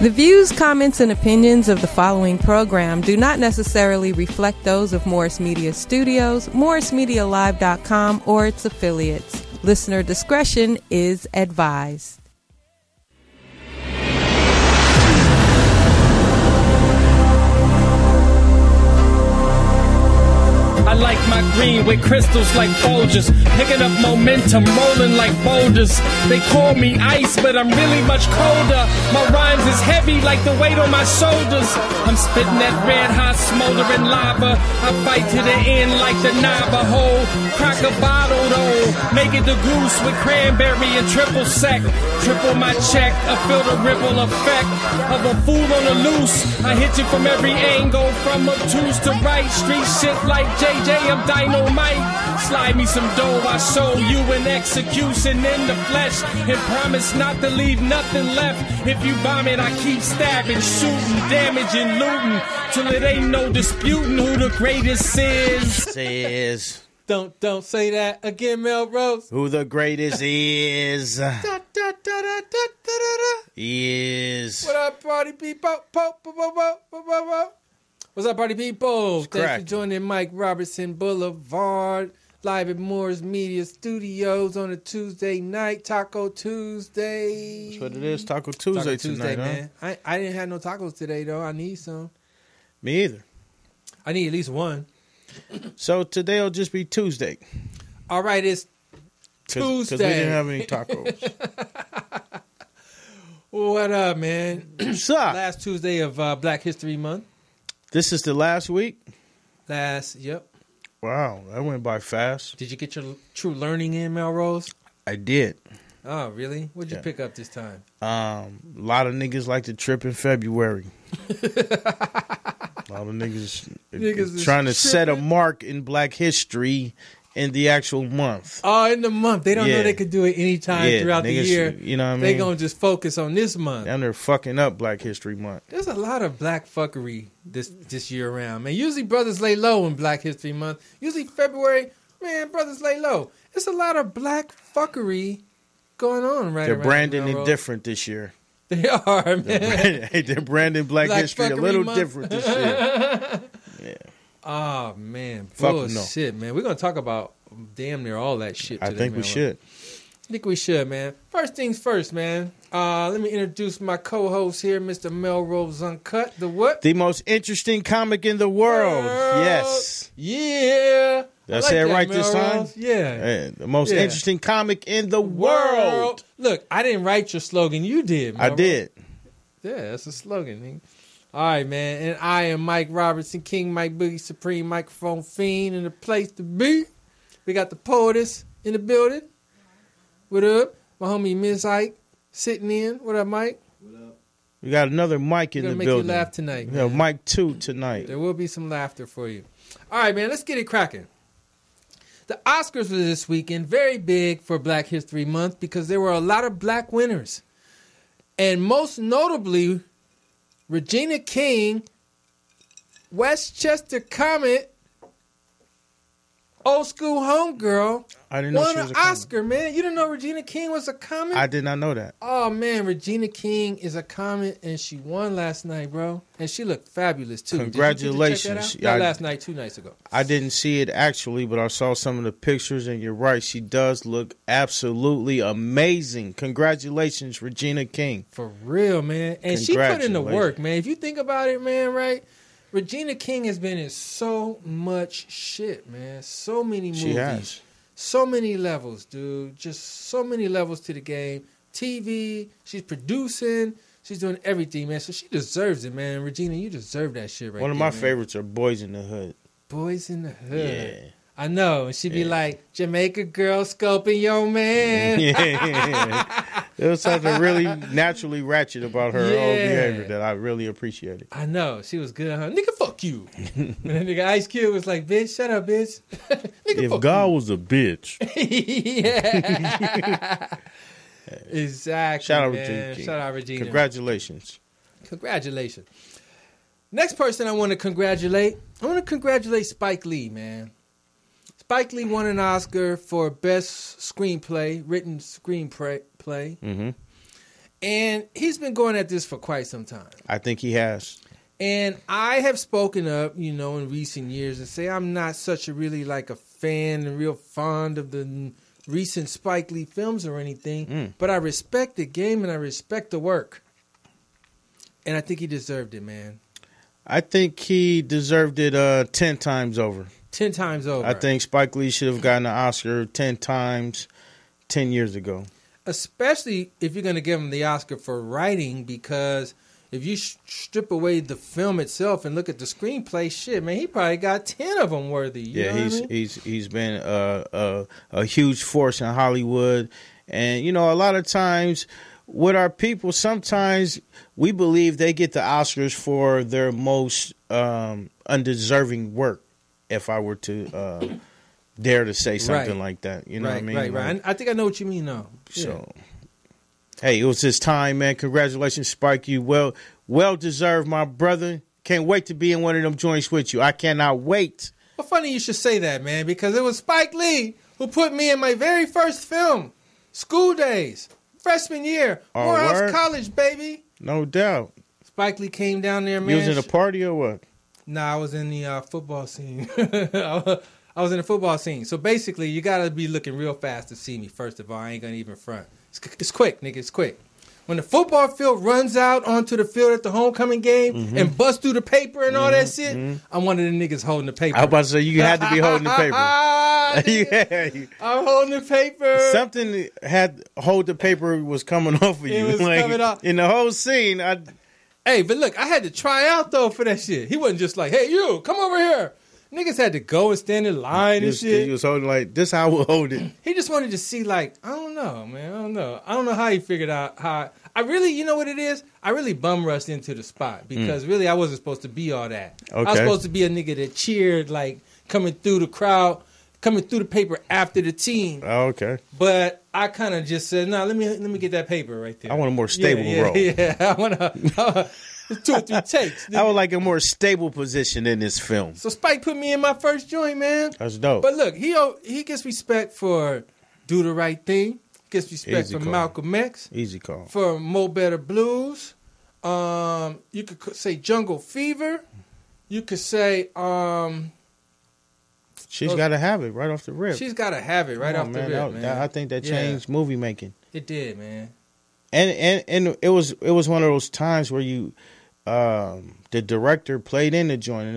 The views, comments, and opinions of the following program do not necessarily reflect those of Morris Media Studios, MorrisMediaLive.com, or its affiliates. Listener discretion is advised. I like my green with crystals like Folgers, picking up momentum, rolling like boulders. They call me ice, but I'm really much colder. My rhymes is heavy like the weight on my shoulders. I'm spitting that red hot smoldering lava. I fight to the end like the Navajo. Crack a bottle though, make it the goose with cranberry and triple sec. Triple my check, I feel the ripple effect of a fool on the loose. I hit you from every angle, from obtuse to right. Street shit like JJ, I'm dynamite. Slide me some dough, I show you an execution in the flesh, and promise not to leave nothing left. If you bomb it, I keep stabbing, shooting, damaging, looting, till it ain't no disputing who the greatest is. Don't say that again, Melrose. Who the greatest is. Is. What up, party people? What's up, party people? Thanks for joining Mike Robertson Boulevard, live at Morris Media Studios on a Tuesday night, Taco Tuesday. That's what it is, Taco Tuesday tonight, man. Huh? I didn't have no tacos today, though. I need some. Me either. I need at least one. So today will just be Tuesday. All right, it's Tuesday. Because we didn't have any tacos. What up, man? What's up? Last Tuesday of Black History Month. This is the last week? Yep. Wow, that went by fast. Did you get your true learning in, Melrose? I did. Oh, really? What'd you pick up this time? A lot of niggas like to trip in February. A lot of niggas trying to set a mark in Black history in the actual month. Oh, in the month. They don't know they could do it anytime throughout niggas, the year. You know what I mean? They going to just focus on this month. And they're fucking up Black History Month. There's a lot of black fuckery this year around, man. Usually brothers lay low in Black History Month. Usually February, man, brothers lay low. There's a lot of black fuckery going on right They're around. They're branding it different this year. They are, man. They're branding Black History a little different this year. Yeah. Oh, man. Bullshit, man. We're going to talk about damn near all that shit today, I think we should. I think we should, man. First things first, man. Let me introduce my co-host here, Mr. Melrose Uncut. The what? The most interesting comic in the world. Yes. Yeah. Did I say it right Melrose. this time? Yeah. The most interesting comic in the world. Look, I didn't write your slogan. You did, Melrose. I did. Yeah, that's a slogan, nigga. All right, man. And I am Mike Robertson, King Mike Boogie, Supreme Microphone Fiend, and the place to be. We got the poetess in the building. What up? My homie Miss Ike sitting in. What up, Mike? What up? We got another Mike in the building. We're going to make you laugh tonight, man. Yeah, Mike 2 tonight. There will be some laughter for you. All right, man. Let's get it cracking. The Oscars were this weekend, very big for Black History Month because there were a lot of black winners. And most notably, Regina King, Westchester comic, old school homegirl, I didn't know won she was an a comic. Oscar, man. You didn't know Regina King was a comic? I did not know that. Oh, man. Regina King is a comic, and she won last night, bro. And she looked fabulous, too. Congratulations. Did you check that out? Not last night, 2 nights ago. I didn't see it actually, but I saw some of the pictures, and you're right. She does look absolutely amazing. Congratulations, Regina King. For real, man. And she put in the work, man. If you think about it, man, right? Regina King has been in so much shit, man. So many movies. She has. So many levels, dude. Just so many levels to the game. TV, she's producing, she's doing everything, man. So she deserves it, man. Regina, you deserve that shit right One of my favorites are Boys in the Hood. Boys in the Hood. Yeah. I know. And she'd be like, Jamaica girl scoping your man. Yeah. There was something really naturally ratchet about her own behavior that I really appreciated. I know. She was good, huh? Nigga, fuck you. And then nigga Ice Cube was like, bitch, shut up, bitch. Nigga, if God was a bitch. Yeah. Exactly. Shout out man. Regina King. Shout out Regina. Congratulations. Congratulations. Next person I want to congratulate Spike Lee, man. Spike Lee won an Oscar for Best Screenplay, written screenplay. Mm-hmm. And he's been going at this for quite some time. I think he has. And I have spoken up, in recent years and say I'm not such a really like a fan and real fond of the recent Spike Lee films or anything. But I respect the game and I respect the work. And I think he deserved it, man. I think he deserved it 10 times over. 10 times over. I think Spike Lee should have gotten an Oscar 10 times 10 years ago. Especially if you're going to give him the Oscar for writing, because if you strip away the film itself and look at the screenplay, shit, man, he probably got 10 of them worthy. You know what I mean? He's been a huge force in Hollywood. And, a lot of times with our people, sometimes we believe they get the Oscars for their most undeserving work, if I were to dare to say something like that. You know what I mean? Right. I think I know what you mean, though. So, hey, it was his time, man. Congratulations, Spike. You well deserved, my brother. Can't wait to be in one of them joints with you. I cannot wait. Well, funny you should say that, man, because it was Spike Lee who put me in my very first film, School Days, freshman year, Morehouse College, baby. No doubt. Spike Lee came down there, man. You was in a party or what? Nah, I was in the football scene. I was in the football scene. So basically, you got to be looking real fast to see me, first of all. I ain't going to even front. It's quick, nigga. It's quick. When the football field runs out onto the field at the homecoming game and busts through the paper and all that shit, I'm one of the niggas holding the paper. I was about to say, you had to be holding the paper. Yeah. I'm holding the paper. Something had hold the paper was coming off of you. It was coming off. In the whole scene. Hey, but look, I had to try out, though, for that shit. He wasn't just like, hey, you, come over here. Niggas had to go and stand in line and shit. He was holding like, this how we'll hold it. He just wanted to see, like, I don't know, man. I don't know how he figured out how. I really, you know what it is? I really bum rushed into the spot because really I wasn't supposed to be all that. Okay. I was supposed to be a nigga that cheered, like, coming through the crowd, coming through the paper after the team. Oh, okay. But I kind of just said, let me get that paper right there. I want a more stable role. Yeah, I want to... 2 or 3 takes. I would like a more stable position in this film. So Spike put me in my first joint, man. That's dope. But look, he gets respect for Do the Right Thing. Gets respect for Malcolm X. Easy call. For Mo Better Blues. You could say Jungle Fever. You could say... She's got to have it right off the rip. She's got to have it right off the rip, man. I think that changed movie making. It did, man. And it was one of those times where you the director played in the joint and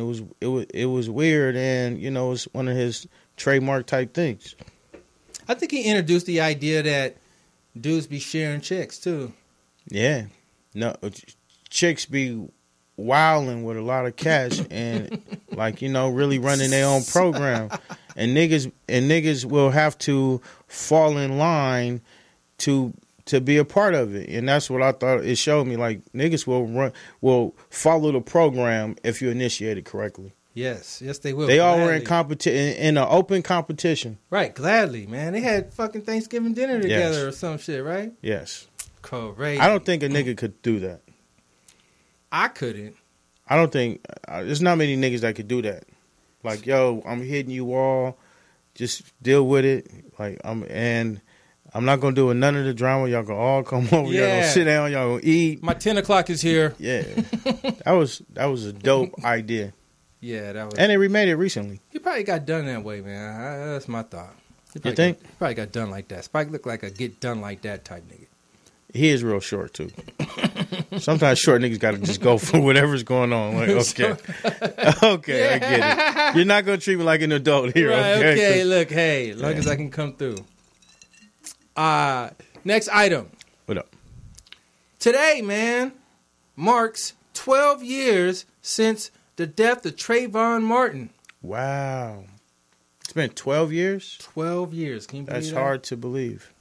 it was weird and it was one of his trademark type things. I think he introduced the idea that dudes be sharing chicks too. Yeah. No, chicks be wilding with a lot of cash and really running their own program. And niggas will have to fall in line to be a part of it. And that's what I thought it showed me. Like, niggas will follow the program if you initiate it correctly. Yes, they will. They all were in in an open competition. Right, gladly, man. They had fucking Thanksgiving dinner together or some shit, right? Yes. Crazy. I don't think a nigga could do that. I couldn't. I don't think there's not many niggas that could do that. Like, yo, I'm hitting you all. Just deal with it. Like, I'm not going to do none of the drama. Y'all going to all come over. Y'all going to sit down. Y'all going to eat. My 10 o'clock is here. Yeah. That was a dope idea. Yeah, that was. And they remade it recently. He probably got done that way, man. That's my thought. You think? He probably got done like that. Spike looked like a get done like that type nigga. He is real short, too. Sometimes short niggas got to just go for whatever's going on. Like, okay. Okay, I get it. You're not going to treat me like an adult here. Right, okay, look, hey, as long as I can come through. Next item. What up? Today, man, marks 12 years since the death of Trayvon Martin. Wow. It's been 12 years? 12 years. Can you believe that? That's hard to believe.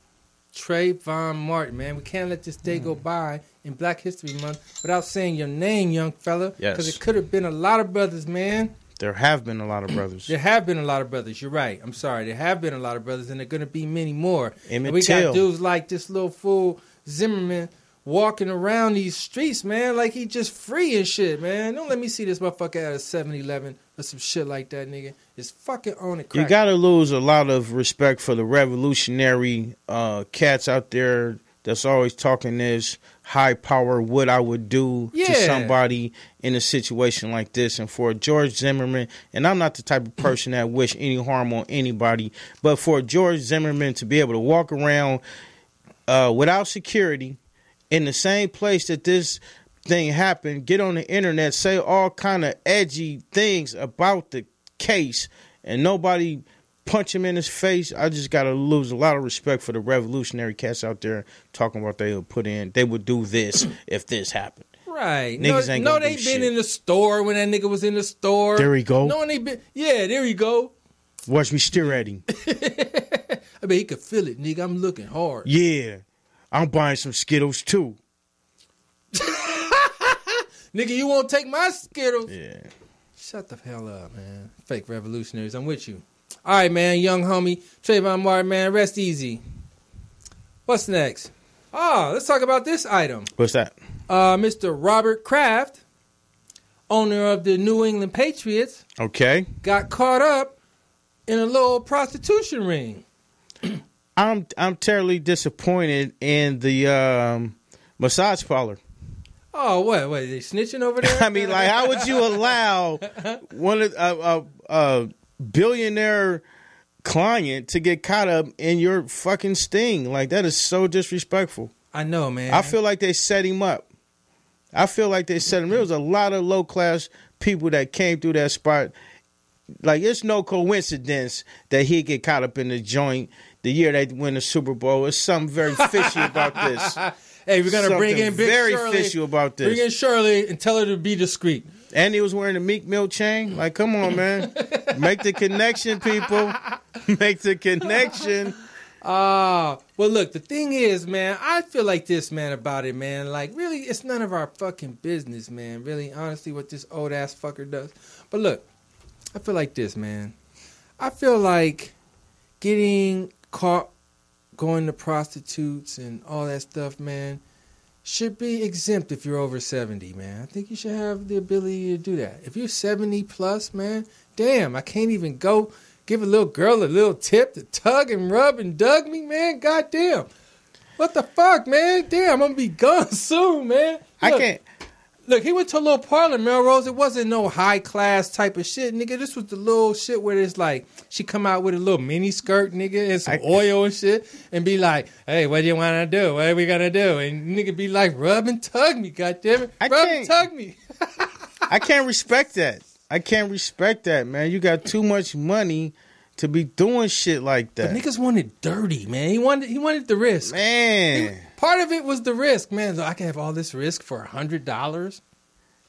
Trayvon Martin, man. We can't let this day go by in Black History Month without saying your name, young fella. Yes. Because it could have been a lot of brothers, man. There have been a lot of brothers. There have been a lot of brothers. You're right. I'm sorry. There have been a lot of brothers, and there are going to be many more. And we got dudes like this little fool Zimmerman walking around these streets, man, like he just free and shit, man. Don't let me see this motherfucker at a 7-Eleven or some shit like that, nigga. It's fucking on it. You got to lose a lot of respect for the revolutionary cats out there that's always talking this high power what I would do to somebody in a situation like this. And for George Zimmerman, and I'm not the type of person that wish any harm on anybody, but for George Zimmerman to be able to walk around without security in the same place that this thing happened, get on the internet, say all kind of edgy things about the case, and nobody punch him in his face. I just gotta lose a lot of respect for the revolutionary cats out there talking about they would do this if this happened. Right. Niggas ain't gonna do they shit. been in the store when that nigga was in the store. There he go. No, they been. Yeah, there he go. Watch me stare at him. I mean, he could feel it, nigga. I'm looking hard. Yeah. I'm buying some Skittles too. Nigga, you won't take my Skittles? Yeah. Shut the hell up, man. Fake revolutionaries. I'm with you. All right, man. Young homie. Trayvon Martin, man. Rest easy. What's next? Oh, let's talk about this item. What's that? Mr. Robert Kraft, owner of the New England Patriots, Okay. got caught up in a little prostitution ring. I'm terribly disappointed in the massage parlor. Oh, what? They snitching over there? I mean, like, how would you allow one of a billionaire client to get caught up in your fucking sting? Like, that is so disrespectful. I know, man. I feel like they set him up. There was a lot of low class people that came through that spot. Like, it's no coincidence that he get caught up in the joint the year they win the Super Bowl. It's something very fishy about this. Hey, we're gonna bring in Big very Shirley. fishy about this. Bring in Shirley and tell her to be discreet. And he was wearing a Meek Mill chain. Like, come on, man. Make the connection, people. Make the connection. Well, look, the thing is, man, I feel like this, man, about it, man. Like, really, it's none of our fucking business, man. Really, honestly, what this old-ass fucker does. But look, I feel like this, man. I feel like getting caught going to prostitutes and all that stuff, man, should be exempt if you're over 70, man. I think you should have the ability to do that. If you're 70 plus, man, damn, I can't even go give a little girl a little tip to tug and rub and dug me, man. Goddamn. What the fuck, man? Damn, I'm going to be gone soon, man. Look, I can't. Look, he went to a little parlor, Melrose. It wasn't no high class type of shit, nigga. This was the little shit where it's like she come out with a little mini skirt, nigga, and some oil and shit, and be like, "Hey, what do you want to do? What are we gonna do?" And nigga be like, "Rub and tug me, goddammit, rub and tug me." I can't respect that. I can't respect that, man. You got too much money to be doing shit like that. But niggas wanted dirty, man. He wanted the risk, man. Part of it was the risk, man. So I can have all this risk for $100.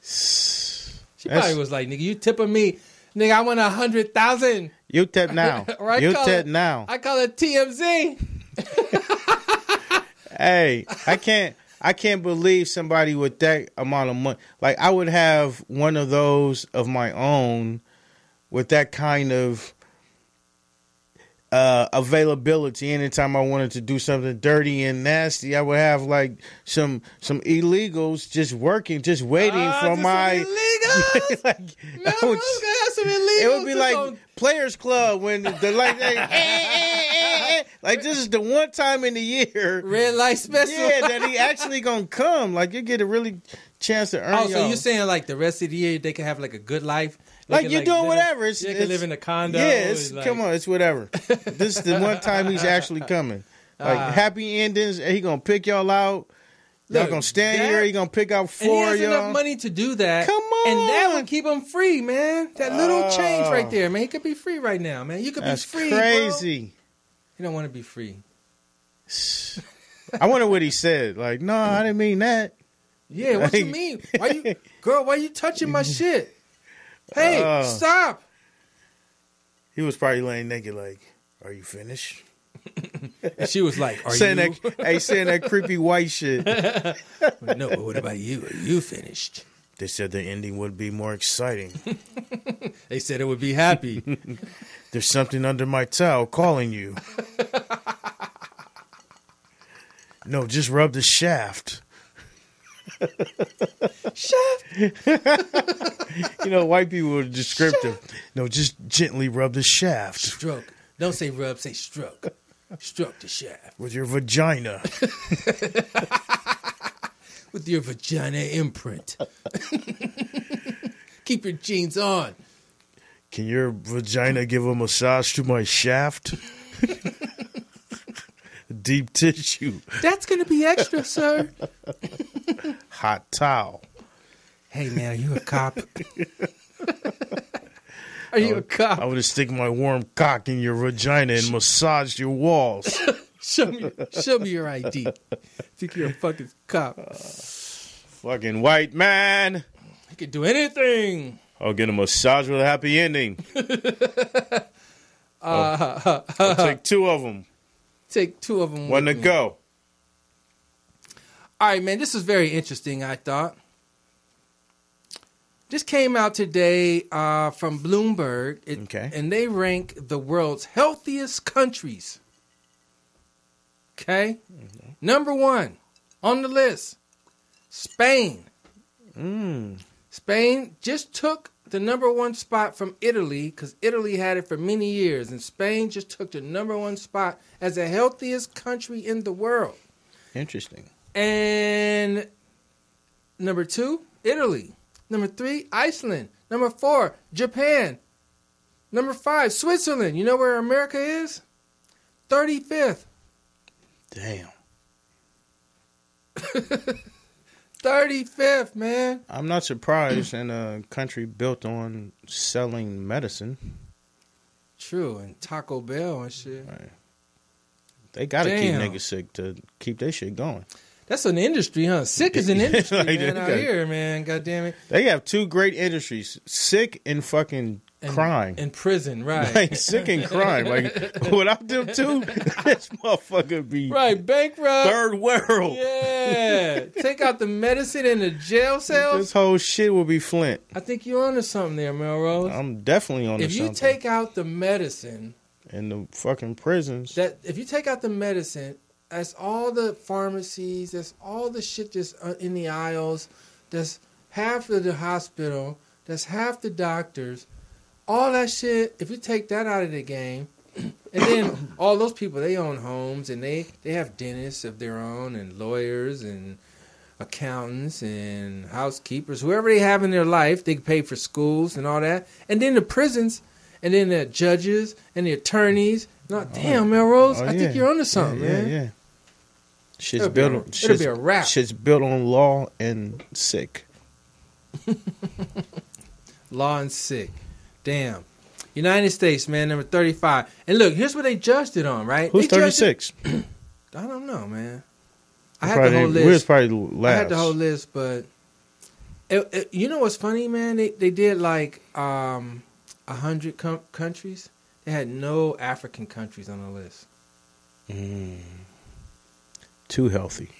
She probably was like, "Nigga, you tipping me, nigga. I want 100,000. You tip now. You tip now. I call it TMZ." Hey, I can't believe somebody with that amount of money. Like, I would have one of those of my own with that kind of availability. Anytime I wanted to do something dirty and nasty, I would have like some illegals just working, just waiting for my illegals. Like, Gonna have some illegals. It would be like Players Club when the like like this is the one time in the year, red light special. Yeah, that he actually gonna come. Like, you get a really chance to earn. Oh, so you're saying like the rest of the year they can have like a good life? Like, you're doing whatever. They can live in a condo. Yeah, like, come on, it's whatever. This is the one time he's actually coming. Like, happy endings. He gonna pick y'all out. Y'all gonna stand here. He gonna pick out 4 and he of has y'all. enough money to do that. Come on, and that would keep him free, man. That little change right there, man. He could be free right now, man. You could be free. That's crazy. Bro. You don't want to be free. I wonder what he said. Like, no, I didn't mean that. Yeah, what you mean? Why you touching my shit? Hey, stop. He was probably laying naked like, are you finished? And she was like, saying that creepy white shit. No, but what about you? Are you finished? They said the ending would be more exciting. They said it would be happy. There's something under my towel calling you. No, just rub the shaft. Shaft? You know, white people are descriptive. Shaft. No, just gently rub the shaft. Stroke. Don't say rub, say stroke. Stroke the shaft. With your vagina. With your vagina imprint. Keep your jeans on. Can your vagina give a massage to my shaft? Deep tissue. That's going to be extra, sir. Hot towel. Hey, man, are you a cop? Are you a cop? I would stick my warm cock in your vagina and massage your walls. Show me your ID. Think you're a fucking cop. Fucking white man. He can do anything. I'll get a massage with a happy ending. I'll take 2 of them. Take 2 of them. One to go. All right, man. This is very interesting, I thought. This came out today from Bloomberg. Okay. And they rank the world's healthiest countries. Okay? Mm-hmm. Number 1 on the list, Spain. Spain just took the number 1 spot from Italy because Italy had it for many years. And Spain just took the number 1 spot as the healthiest country in the world. Interesting. And number 2, Italy. Number 3, Iceland. Number 4, Japan. Number 5, Switzerland. You know where America is? 35th. Damn. 35th, man. I'm not surprised in a country built on selling medicine. True, and Taco Bell and shit. Right. They got to keep niggas sick to keep their shit going. That's an industry, huh? Sick is an industry, man, out here, man. God damn it. They have 2 great industries, sick and fucking crime. In prison, right. Like, sick and crime. Like, without them 2, this motherfucker be... Right, bankrupt. Third world. Yeah. Take out the medicine in the jail cells. This whole shit will be Flint. I think you're onto something there, Melrose. I'm definitely onto something. If you take out the medicine... in the fucking prisons. If you take out the medicine... That's all the pharmacies. That's all the shit that's in the aisles. That's half of the hospital. That's half the doctors. All that shit, if you take that out of the game, and then all those people, they own homes, and they have dentists of their own, and lawyers, and accountants, and housekeepers. Whoever they have in their life, they pay for schools and all that. And then the prisons, and then the judges, and the attorneys. Damn, Melrose, I think you're onto something, man. Yeah. It'll be a wrap. Shit's built on law and sick. Law and sick. Damn. United States, man, number 35. And look, here's what they judged it on, right? Who's 36? I don't know, man. I had the whole list. We was probably last. I had the whole list, but you know what's funny, man? They did like 100 countries. They had no African countries on the list. Too healthy.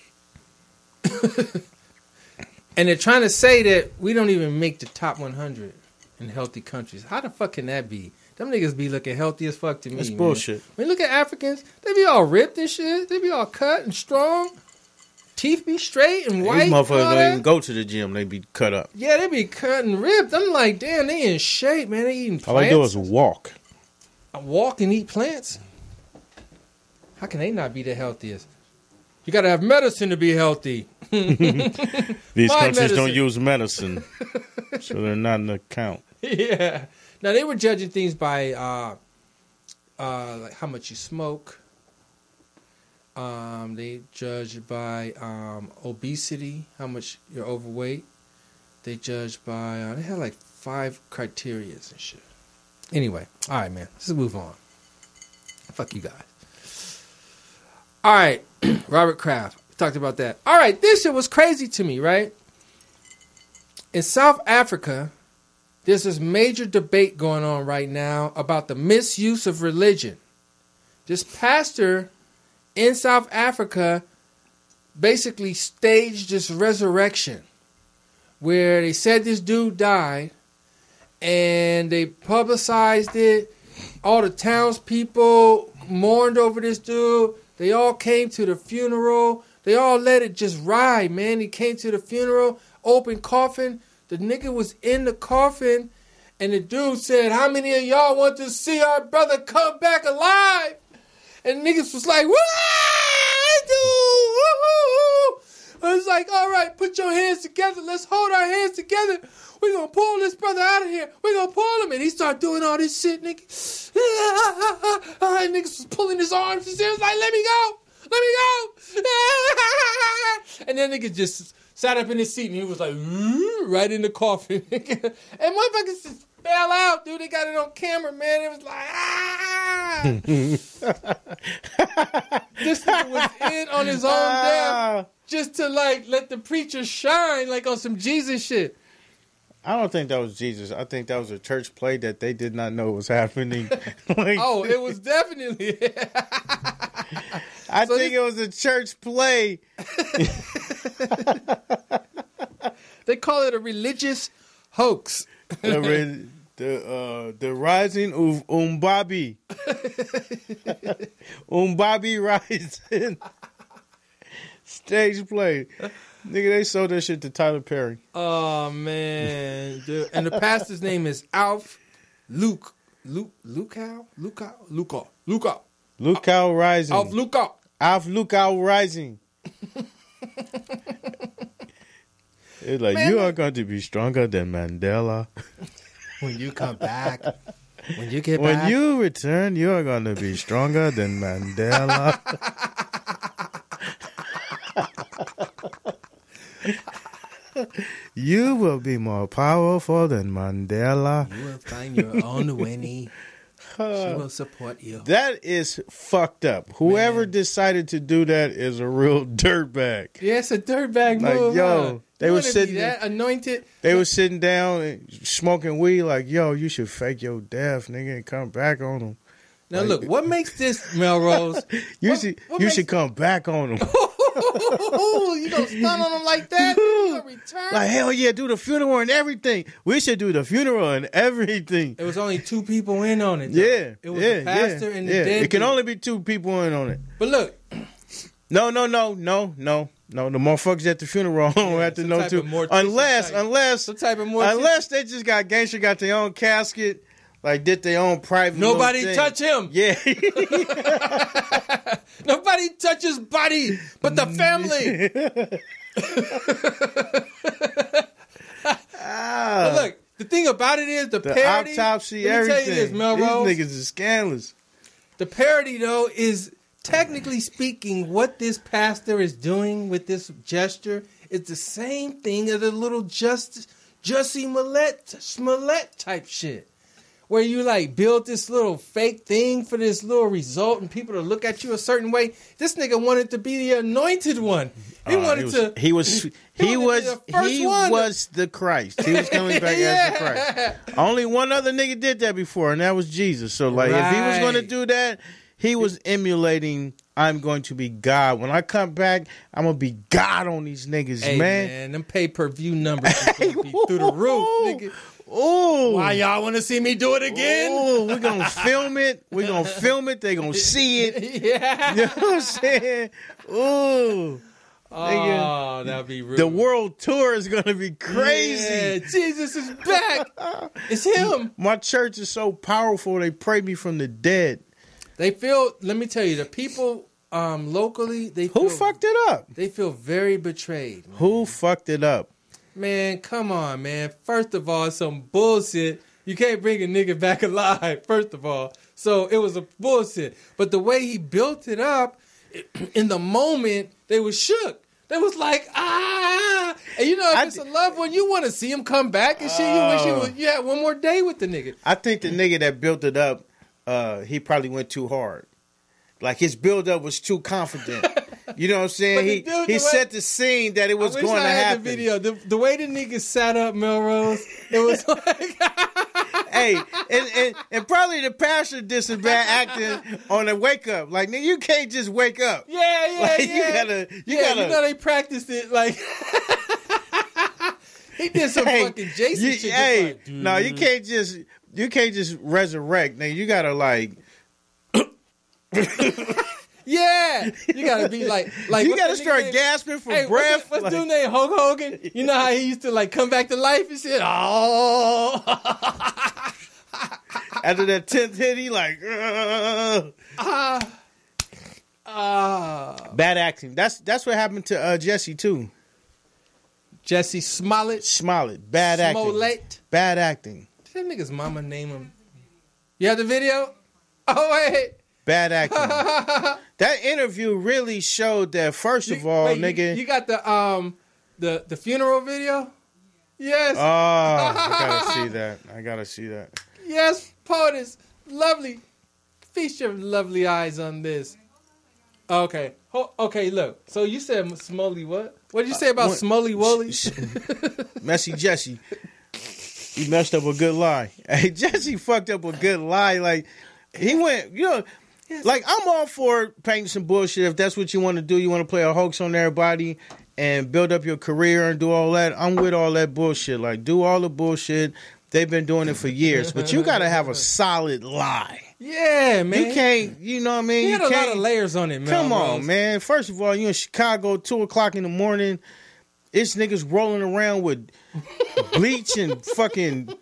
And they're trying to say that we don't even make the top 100 in healthy countries. How the fuck can that be? Them niggas be looking healthy as fuck to me. That's bullshit. I mean, look at Africans. They be all ripped and shit. They be all cut and strong. Teeth be straight and white. These motherfuckers don't even go to the gym. They be cut up. Yeah, they be cut and ripped. I'm like, damn, they in shape, man. They eating plants. All they do is walk. Walk and eat plants? How can they not be the healthiest? You got to have medicine to be healthy. These countries don't use medicine, so they're not in the count. Yeah. Now, they were judging things by like how much you smoke. They judged by obesity, how much you're overweight. They judged by, they had like 5 criteria and shit. Anyway, all right, man. Let's move on. Fuck you guys. All right, Robert Kraft. We talked about that. All right, this shit was crazy to me, right? In South Africa, there's this major debate going on right now about the misuse of religion. This pastor in South Africa basically staged this resurrection where they said this dude died and they publicized it. All the townspeople mourned over this dude. They all came to the funeral. They all let it just ride, man. He came to the funeral, open coffin. The nigga was in the coffin, and the dude said, "How many of y'all want to see our brother come back alive?" And niggas was like, what? I was like, all right, put your hands together. Let's hold our hands together. We're going to pull this brother out of here. We're going to pull him. And he started doing all this shit, nigga. And niggas was pulling his arms. And he was like, let me go. Let me go. And then nigga just sat up in his seat and he was like, right in the coffin. And motherfuckers just fell out, dude. They got it on camera, man. It was like, This nigga was in on his own death just to, like, let the preacher shine, like, on some Jesus shit. I don't think that was Jesus. I think that was a church play that they did not know was happening. Like, oh, it was definitely. I think it was a church play. They call it a religious hoax. The rising of Umbabi. Umbabi rising. Stage play. Nigga, they sold that shit to Tyler Perry. Oh, man. Dude. And the pastor's name is Alf Lukow Rising. Alf Lukow Rising. It's like, man, you are going to be stronger than Mandela. When you come back. When you get back. When you return, you are going to be stronger than Mandela. You will be more powerful than Mandela. You will find your own Winnie. She will support you. That is fucked up. Whoever decided to do that is a real dirtbag. Yeah, it's a dirtbag move. Yo, they were sitting that anointed. They were sitting down and smoking weed. Like, yo, you should fake your death, nigga, and come back on them. Now, like, look, what makes this, Melrose? you should come back on them. You gonna stun on them like that? You gonna return? Like, hell yeah, do the funeral and everything. We should do the funeral and everything. There was only 2 people in on it, though. Yeah. It was the pastor and the dead. It can only be 2 people in on it. But look. No. The motherfuckers at the funeral don't have to know too. Unless they just got gangster, got their own casket. Like, did their own private. Nobody touch him. Yeah. Nobody touch his body but the family. But look, the thing about it is the parody. Autopsy, let me everything. tell you this, Melrose. These niggas is scandalous. The parody, though, is technically speaking what this pastor is doing with this gesture is the same thing as a little Jussie Smollett type shit. Where you like build this little fake thing for this little result and people to look at you a certain way. This nigga wanted to be the anointed one. He was the Christ. He was coming back as the Christ. Only one other nigga did that before, and that was Jesus. So like, if he was going to do that, he was emulating, I'm going to be God. When I come back, I'm going to be God on these niggas, man. Them pay-per-view numbers are going to be through the roof, nigga. Oh, why y'all want to see me do it again? Oh, we're going to film it. We're going to film it. They're going to see it. Yeah. You know what I'm saying? Oh, that'd be rude. The world tour is going to be crazy. Yeah, Jesus is back. It's him. My church is so powerful. They pray me from the dead. They feel, let me tell you, the people locally, who fucked it up? They feel very betrayed. Man. Who fucked it up? Man, come on, man. First of all, some bullshit. You can't bring a nigga back alive, first of all. So it was a bullshit. But the way he built it up, in the moment, they was shook. They was like, And you know, if it's a loved one, you want to see him come back and shit. You wish you had one more day with the nigga. I think the nigga that built it up, he probably went too hard. Like, his build-up was too confident. You know what I'm saying? He set the scene that it was going to happen. The video, the way the nigga sat up, Melrose, it was like... Hey, and probably the pastor did some bad acting on the wake up. Like, nigga, you can't just wake up. Yeah. You gotta. You know they practiced it like. He did some fucking Jason shit. Hey, no, you can't just resurrect. Now you gotta like. Yeah, you gotta be like you gotta start gasping for breath. What's dude named Hulk Hogan? You know how he used to like come back to life and shit. Oh, after that 10th hit, he like. Bad acting. That's what happened to Jesse too. Jesse Smollett. Bad acting. Smollett. Bad acting. Did that nigga's mama name him? You have the video? Oh, wait. Bad acting. That interview really showed that, first of all, nigga. You got the funeral video? Yes. Oh, I gotta see that. Yes, POTUS. Lovely. Feast your lovely eyes on this. Okay. Okay, look. So you said Smoley what? What did you say about Smoley Woley? Messy Jesse. He messed up a good lie. Hey, Jesse fucked up a good lie. Like, he went, like, I'm all for painting some bullshit. If that's what you want to do, you want to play a hoax on everybody and build up your career and do all that. I'm with all that bullshit. Like, do all the bullshit. They've been doing it for years. But you got to have a solid lie. Yeah, man. You can't, you know what I mean? He had a lot of layers on it, man. Come on, man. First of all, you in Chicago, 2 o'clock in the morning. It's niggas rolling around with bleach and fucking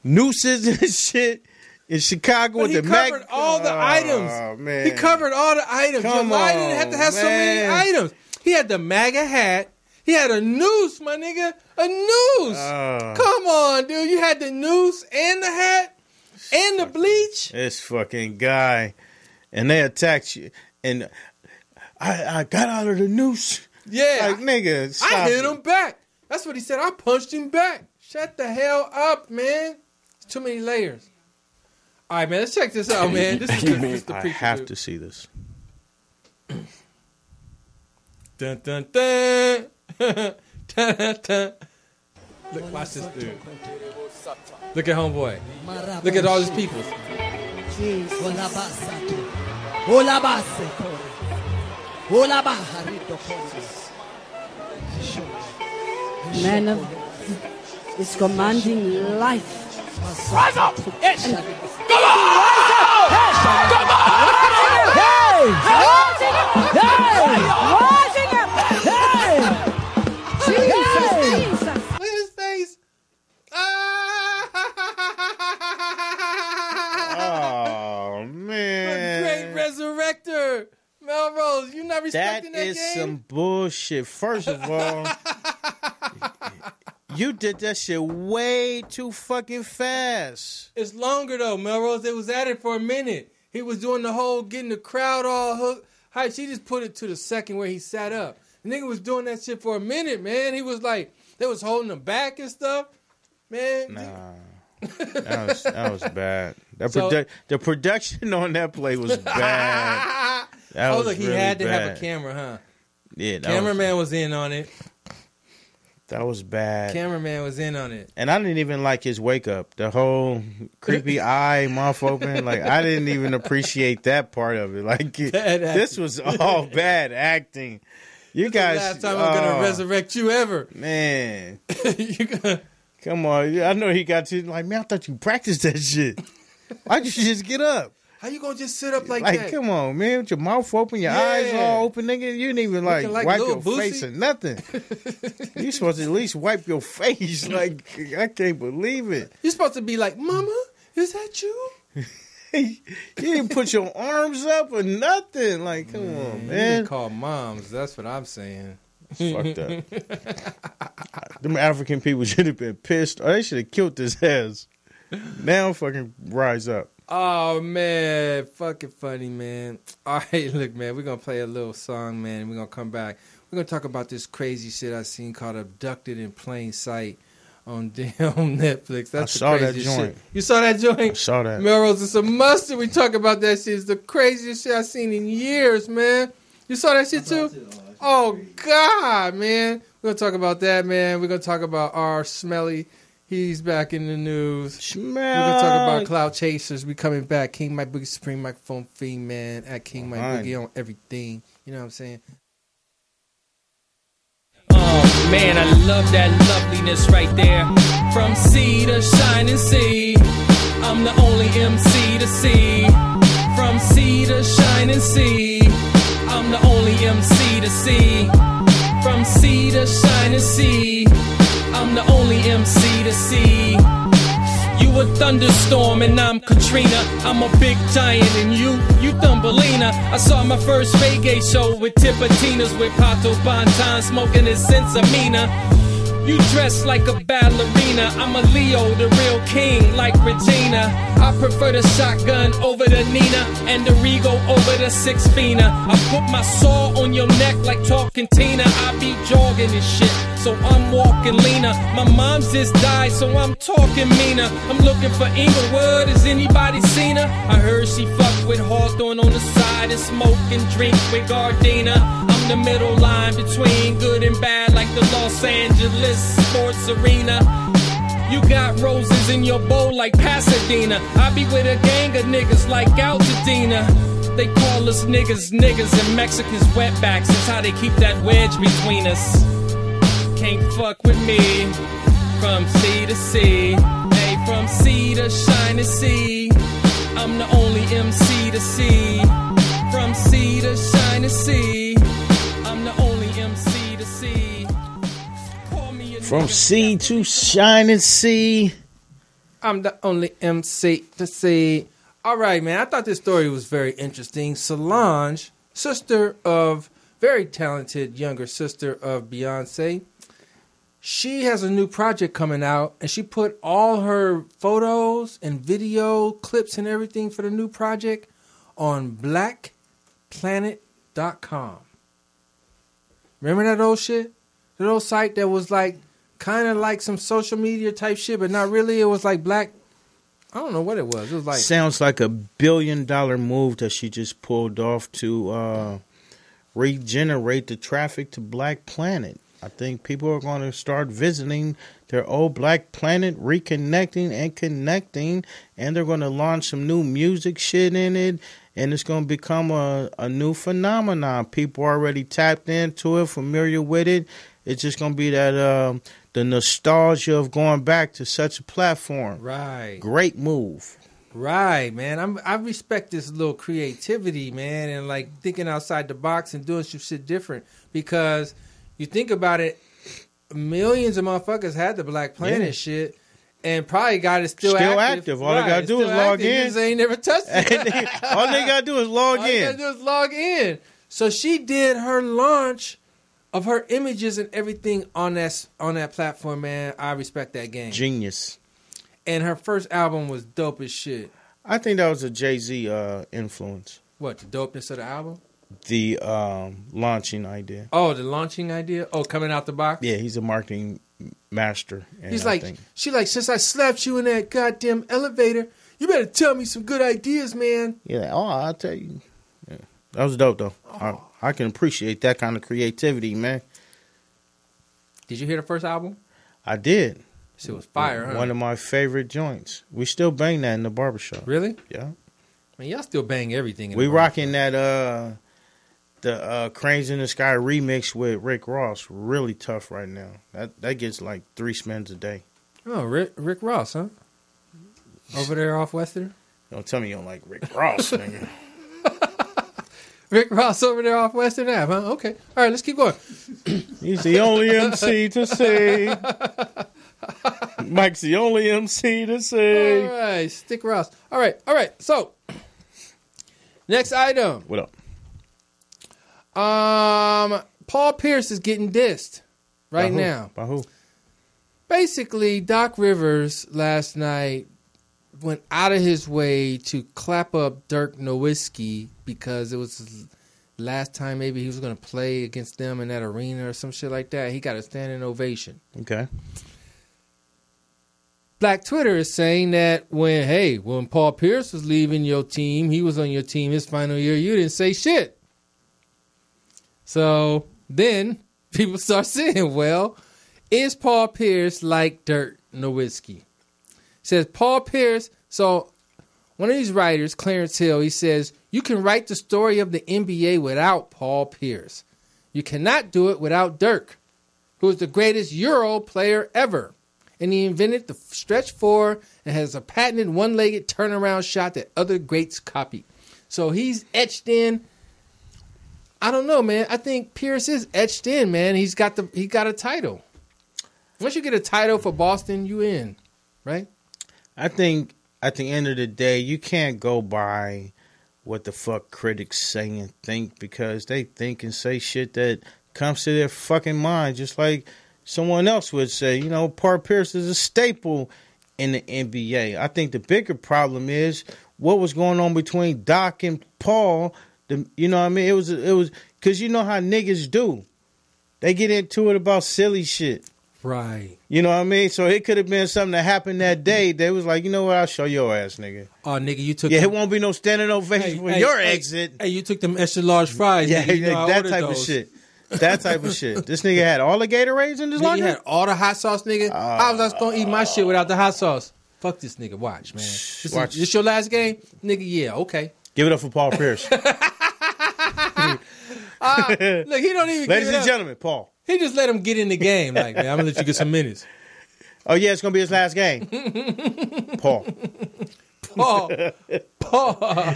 nooses and shit in Chicago with the He covered all the items. Man. He covered all the items. Come Your lie on, didn't have to have so many man. items. He had the MAGA hat. He had a noose, my nigga. A noose. Come on, dude. You had the noose and the hat and the bleach. This fucking guy. And they attacked you. And I got out of the noose. Yeah. Like, nigga, stop I hit it. him back. That's what he said. I punched him back. Shut the hell up, man. It's too many layers. All right, man. Let's check this out, man. This is the I have to see this. Dun, dun, dun. Dun, dun, dun. Look, watch this dude. Look at homeboy. Look at all these people. Man is commanding life. Rise up! Come on! Come on! Hey! Rising up! Hey! Jesus! Look at his face. Oh, man. The great resurrector. Melrose, you not respecting that game? That is some bullshit. First of all, you did that shit way too fucking fast. It's longer though, Melrose. It was at it for a minute. He was doing the whole getting the crowd all hooked. Hype. She just put it to the second where he sat up. The nigga was doing that shit for a minute, man. He was like, they was holding him back and stuff. Man. Nah. That was bad. The production on that play was bad. Look, he had to have a camera, huh? Yeah, cameraman was in on it. That was bad. Cameraman was in on it. And I didn't even like his wake up. The whole creepy eye, mouth open. Like, I didn't even appreciate that part of it. Like, this was all bad acting. You guys. Last time I'm gonna resurrect you ever, man. Come on, I know he got to like, man. I thought you practiced that shit. Why'd you just get up? How you gonna just sit up like that? Like, come on, man, with your mouth open, your eyes all open, nigga. You didn't even like wipe your face or nothing. You supposed to at least wipe your face. Like, I can't believe it. You're supposed to be like, Mama, is that you? You didn't put your arms up or nothing. Like, come on, man. You didn't call moms. That's what I'm saying. Fucked up. Them African people should have been pissed, or they should have killed his ass. Now fucking rise up. Oh, man. Fucking funny, man. All right, look, man. We're going to play a little song, man, and we're going to come back. We're going to talk about this crazy shit I seen called Abducted in Plain Sight on damn Netflix. That's I saw that joint. Shit. You saw that joint? I saw that. Melrose, it's a must that we talk about that shit. It's the craziest shit I've seen in years, man. You saw that shit, too? Oh, God, man. We're going to talk about that, man. We're going to talk about R. Smelly. He's back in the news. We're going to talk about Cloud Chasers. We coming back. King Mike Boogie Supreme Microphone Fiend, man. At King Mike Boogie on everything. You know what I'm saying? Oh, man, I love that loveliness right there. From sea to shining sea, I'm the only MC to see. From sea to shining sea, I'm the only MC to see. From sea to shining sea, I'm the only MC to see. You a thunderstorm and I'm Katrina. I'm a big giant and you Thumbelina. I saw my first reggae show with Tipatinas with Pato Bonton smoking his Sensamina. You dress like a ballerina. I'm a Leo, the real king, like Regina. I prefer the shotgun over the Nina and the Rego over the Six Fina. I put my saw on your neck like talking Tina. I be jogging this shit, so I'm walking leaner. My mom's just died, so I'm talking meaner. I'm looking for Inglewood, has anybody seen her? I heard she fucked with Hawthorne on the side and smoke and drink with Gardena. I'm the middle line between good and bad, like the Los Angeles sports arena. You got roses in your bowl like Pasadena. I be with a gang of niggas like Altadena. They call us niggas and Mexicans wetbacks. That's how they keep that wedge between us. Can't fuck with me. From sea to sea, hey, from sea to shining sea. I'm the only MC to see. From sea to shining sea, I'm the only MC to see. From sea to shining sea, I'm the only MC to see. All right, man. I thought this story was very interesting. Solange, very talented younger sister of Beyonce, she has a new project coming out, and she put all her photos and video clips and everything for the new project on blackplanet.com. Remember that old shit? That old site that was like kind of like some social media type shit, but not really. It was like black. I don't know what it was. It was like, sounds like $1 billion move that she just pulled off to regenerate the traffic to Black Planet. I think people are going to start visiting their old Black Planet, reconnecting and connecting, and they're going to launch some new music shit in it, and it's going to become a new phenomenon. People are already tapped into it, familiar with it. It's just going to be that the nostalgia of going back to such a platform. Right. Great move. Right, man. I respect this little creativity, man, and like thinking outside the box and doing some shit different, because you think about it, millions of motherfuckers had the Black Planet shit, and probably got it still active. All they got to do is log in. They ain't never touched it. All they got to do is log in. So she did her launch of her images and everything on that platform, man. I respect that game. Genius. And her first album was dope as shit. I think that was a Jay-Z influence. What, the dopeness of the album? The launching idea. Oh, the launching idea? Oh, coming out the box? Yeah, he's a marketing master. She's like, since I slapped you in that goddamn elevator, you better tell me some good ideas, man. Yeah, I'll tell you. Yeah. That was dope, though. Oh. I can appreciate that kind of creativity, man. Did you hear the first album? I did. It was fire, huh? One of my favorite joints. We still bang that in the barbershop. Really? Yeah. Man, y'all still bang everything in we the barbershop. Rocking that the Cranes in the Sky remix with Rick Ross. Really tough right now. That gets like 3 spins a day. Oh, Rick Ross, huh? Over there off Western? Don't tell me you don't like Rick Ross, nigga. Rick Ross over there off Western Ave, huh? Okay. All right, let's keep going. He's the only MC to say. Mike's the only MC to say. All right, stick Ross. All right. So, next item. What up? Paul Pierce is getting dissed right now. By who? Basically, Doc Rivers last night went out of his way to clap up Dirk Nowitzki because it was his last time maybe he was going to play against them in that arena or some shit like that. He got a standing ovation. Okay. Black Twitter is saying that when Paul Pierce was leaving your team, he was on your team his final year, you didn't say shit. So then people start saying, well, is Paul Pierce like Dirk Nowitzki? Says Paul Pierce. So one of these writers, Clarence Hill, he says, you can write the story of the NBA without Paul Pierce. You cannot do it without Dirk, who is the greatest Euro player ever. And he invented the stretch four and has a patented one-legged turnaround shot that other greats copy. So he's etched in. I don't know, man. I think Pierce is etched in, man. He got a title. Once you get a title for Boston, you in, right? I think at the end of the day, you can't go by what the fuck critics say and think, because they think and say shit that comes to their fucking mind, just like someone else would say. You know, Paul Pierce is a staple in the NBA. I think the bigger problem is what was going on between Doc and Paul. You know what I mean? It was because you know how niggas do. They get into it about silly shit. Right. You know what I mean? So it could have been something that happened that day. They was like, you know what? I'll show your ass, nigga. Oh, nigga, you took... Yeah, it won't be no standing ovation for your exit. Hey, you took them extra large fries. Yeah, nigga. You know, that type of shit. That type of shit. This nigga had all the Gatorades in his lunch? He had all the hot sauce, nigga. How was I going to eat my shit without the hot sauce? Fuck this nigga. Watch, man. This your last game? Nigga, yeah, okay. Give it up for Paul Pierce. Look, he don't even... Ladies and gentlemen, Paul. He just let him get in the game. Like, man, I'm going to let you get some minutes. Oh, yeah, it's going to be his last game. Paul.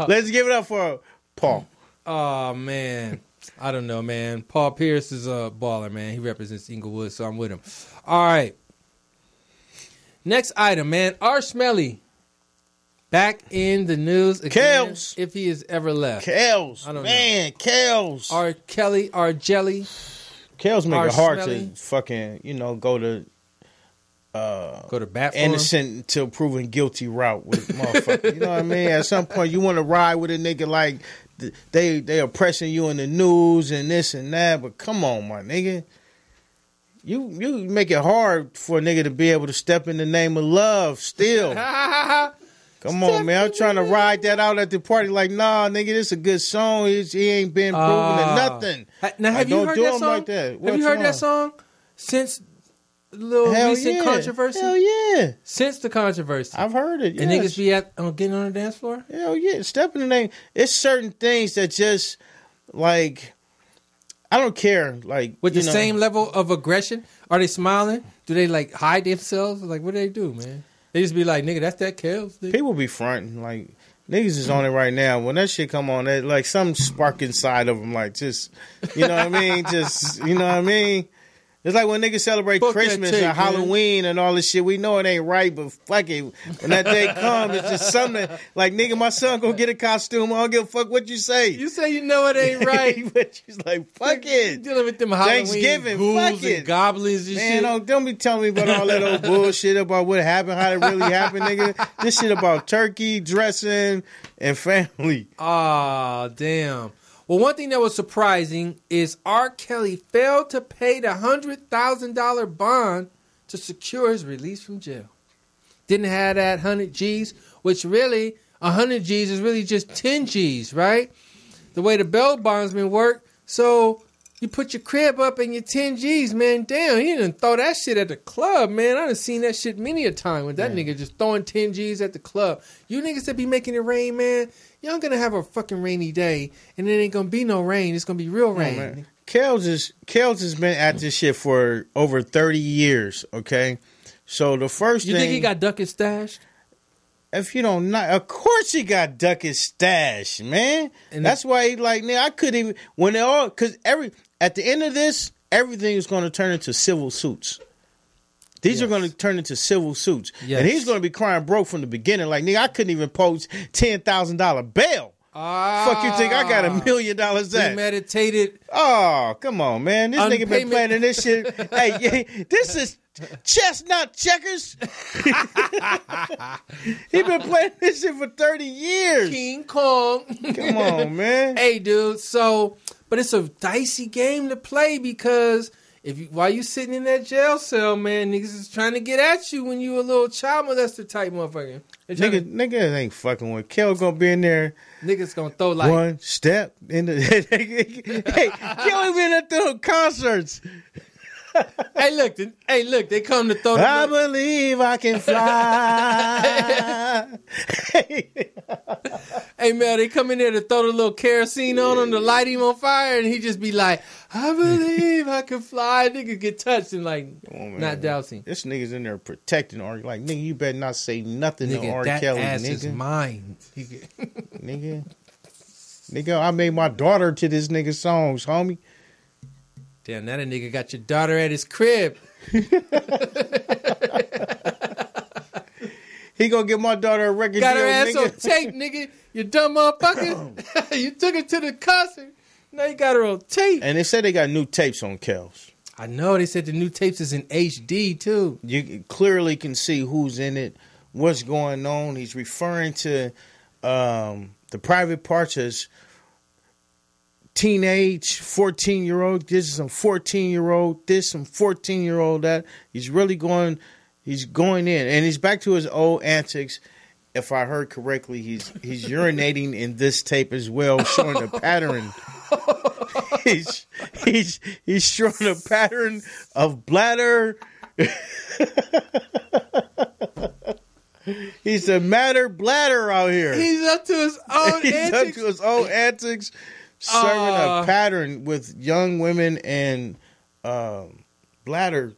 Let's give it up for Paul. Oh, man. I don't know, man. Paul Pierce is a baller, man. He represents Inglewood, so I'm with him. All right. Next item, man. R. Smelly. Back in the news again. Kels. If he has ever left. Kels. I don't know. Kels. R. Kelly, R. Jelly. Kels make it hard Smelly. to fucking, go to bat for innocent him. until proven guilty route with motherfucker. You know what I mean? At some point, you want to ride with a nigga like they oppressing you in the news and this and that. But come on, my nigga. You make it hard for a nigga to be able to step in the name of love still. Come on, man. I'm trying to ride that out at the party like, nah, nigga, this is a good song. He ain't been proven to nothing. Now, have you heard that song? Like that. Have you heard that song since the little recent controversy? Hell yeah. Since the controversy. I've heard it, yes. And niggas be getting on the dance floor? Hell yeah. Step in the name. It's certain things that just, like, I don't care. Like, with the same level of aggression? Are they smiling? Do they, like, hide themselves? Like, what do they do, man? They just be like, nigga, that's that Kels. Nigga. People be fronting. Like, niggas is on it right now. When that shit come on, like, some spark inside of them, like, just, you know what I mean? Just, you know what I mean? It's like when niggas celebrate Christmas and Halloween and all this shit. We know it ain't right, but fuck it. When that day comes, it's just something like, nigga, my son gonna get a costume. I don't give a fuck what you say. You say you know it ain't right. But you're like, fuck it. You dealing with them Halloween Thanksgiving, ghouls fuck it. and goblins and man, shit. Don't be telling me about all that old bullshit about what happened, how it really happened, nigga. This shit about turkey, dressing, and family. Ah, damn. Well, one thing that was surprising is R. Kelly failed to pay the $100,000 bond to secure his release from jail. Didn't have that 100 G's, which really, 100 G's is really just 10 G's, right? The way the bail bondsman work. So you put your crib up and your 10 G's, man. Damn, he didn't throw that shit at the club, man. I done seen that shit many a time with that nigga just throwing 10 G's at the club. You niggas that be making it rain, man, y'all gonna have a fucking rainy day, and it ain't gonna be no rain. It's gonna be real rain. Kels has been at this shit for over 30 years, okay? So the first thing... You think he got duck his stash? If you don't know, of course he got duck his stash, man. And that's why he like, man, I couldn't even... When they all... Because at the end of this, everything is going to turn into civil suits. These are going to turn into civil suits. Yes. And he's going to be crying broke from the beginning. Like, nigga, I couldn't even post $10,000 bail. Fuck you think I got $1 million that? Premeditated. Oh, come on, man. This nigga been playing this shit. Hey, this is chestnut checkers. He been playing this shit for 30 years. King Kong. Come on, man. Hey, dude. So, but it's a dicey game to play because... While you sitting in that jail cell, man, niggas is trying to get at you when you a little child molester type motherfucker. Niggas ain't fucking with Kel gonna be in there. Niggas gonna throw like one step in the. Hey, Kel been at the concerts. Hey, look, they come to throw. I believe I can fly. Hey, man, they come in there to throw the little kerosene on him to light him on fire, and he just be like, I believe I can fly. Nigga get touched and like not dousing. This nigga's in there protecting R. Like, nigga, you better not say nothing to R. Kelly, ass nigga. Is mine. Nigga, I made my daughter to this nigga's songs, homie. Damn, now that nigga got your daughter at his crib. He gonna give my daughter a record Got deal, her ass nigga. on tape, nigga. You dumb motherfucker. You took her to the concert. Now you got her on tape. And they said they got new tapes on Kels. I know. They said the new tapes is in HD, too. You clearly can see who's in it, what's going on. He's referring to the private parts as teenage, 14-year-old. This is some 14-year-old. This, some 14-year-old. That. He's really going in. And he's back to his old antics. If I heard correctly, he's urinating in this tape as well, showing a pattern. He's showing a pattern of bladder. He's a bladder out here. He's up to his own antics. Up to his own antics, serving a pattern with young women and bladder.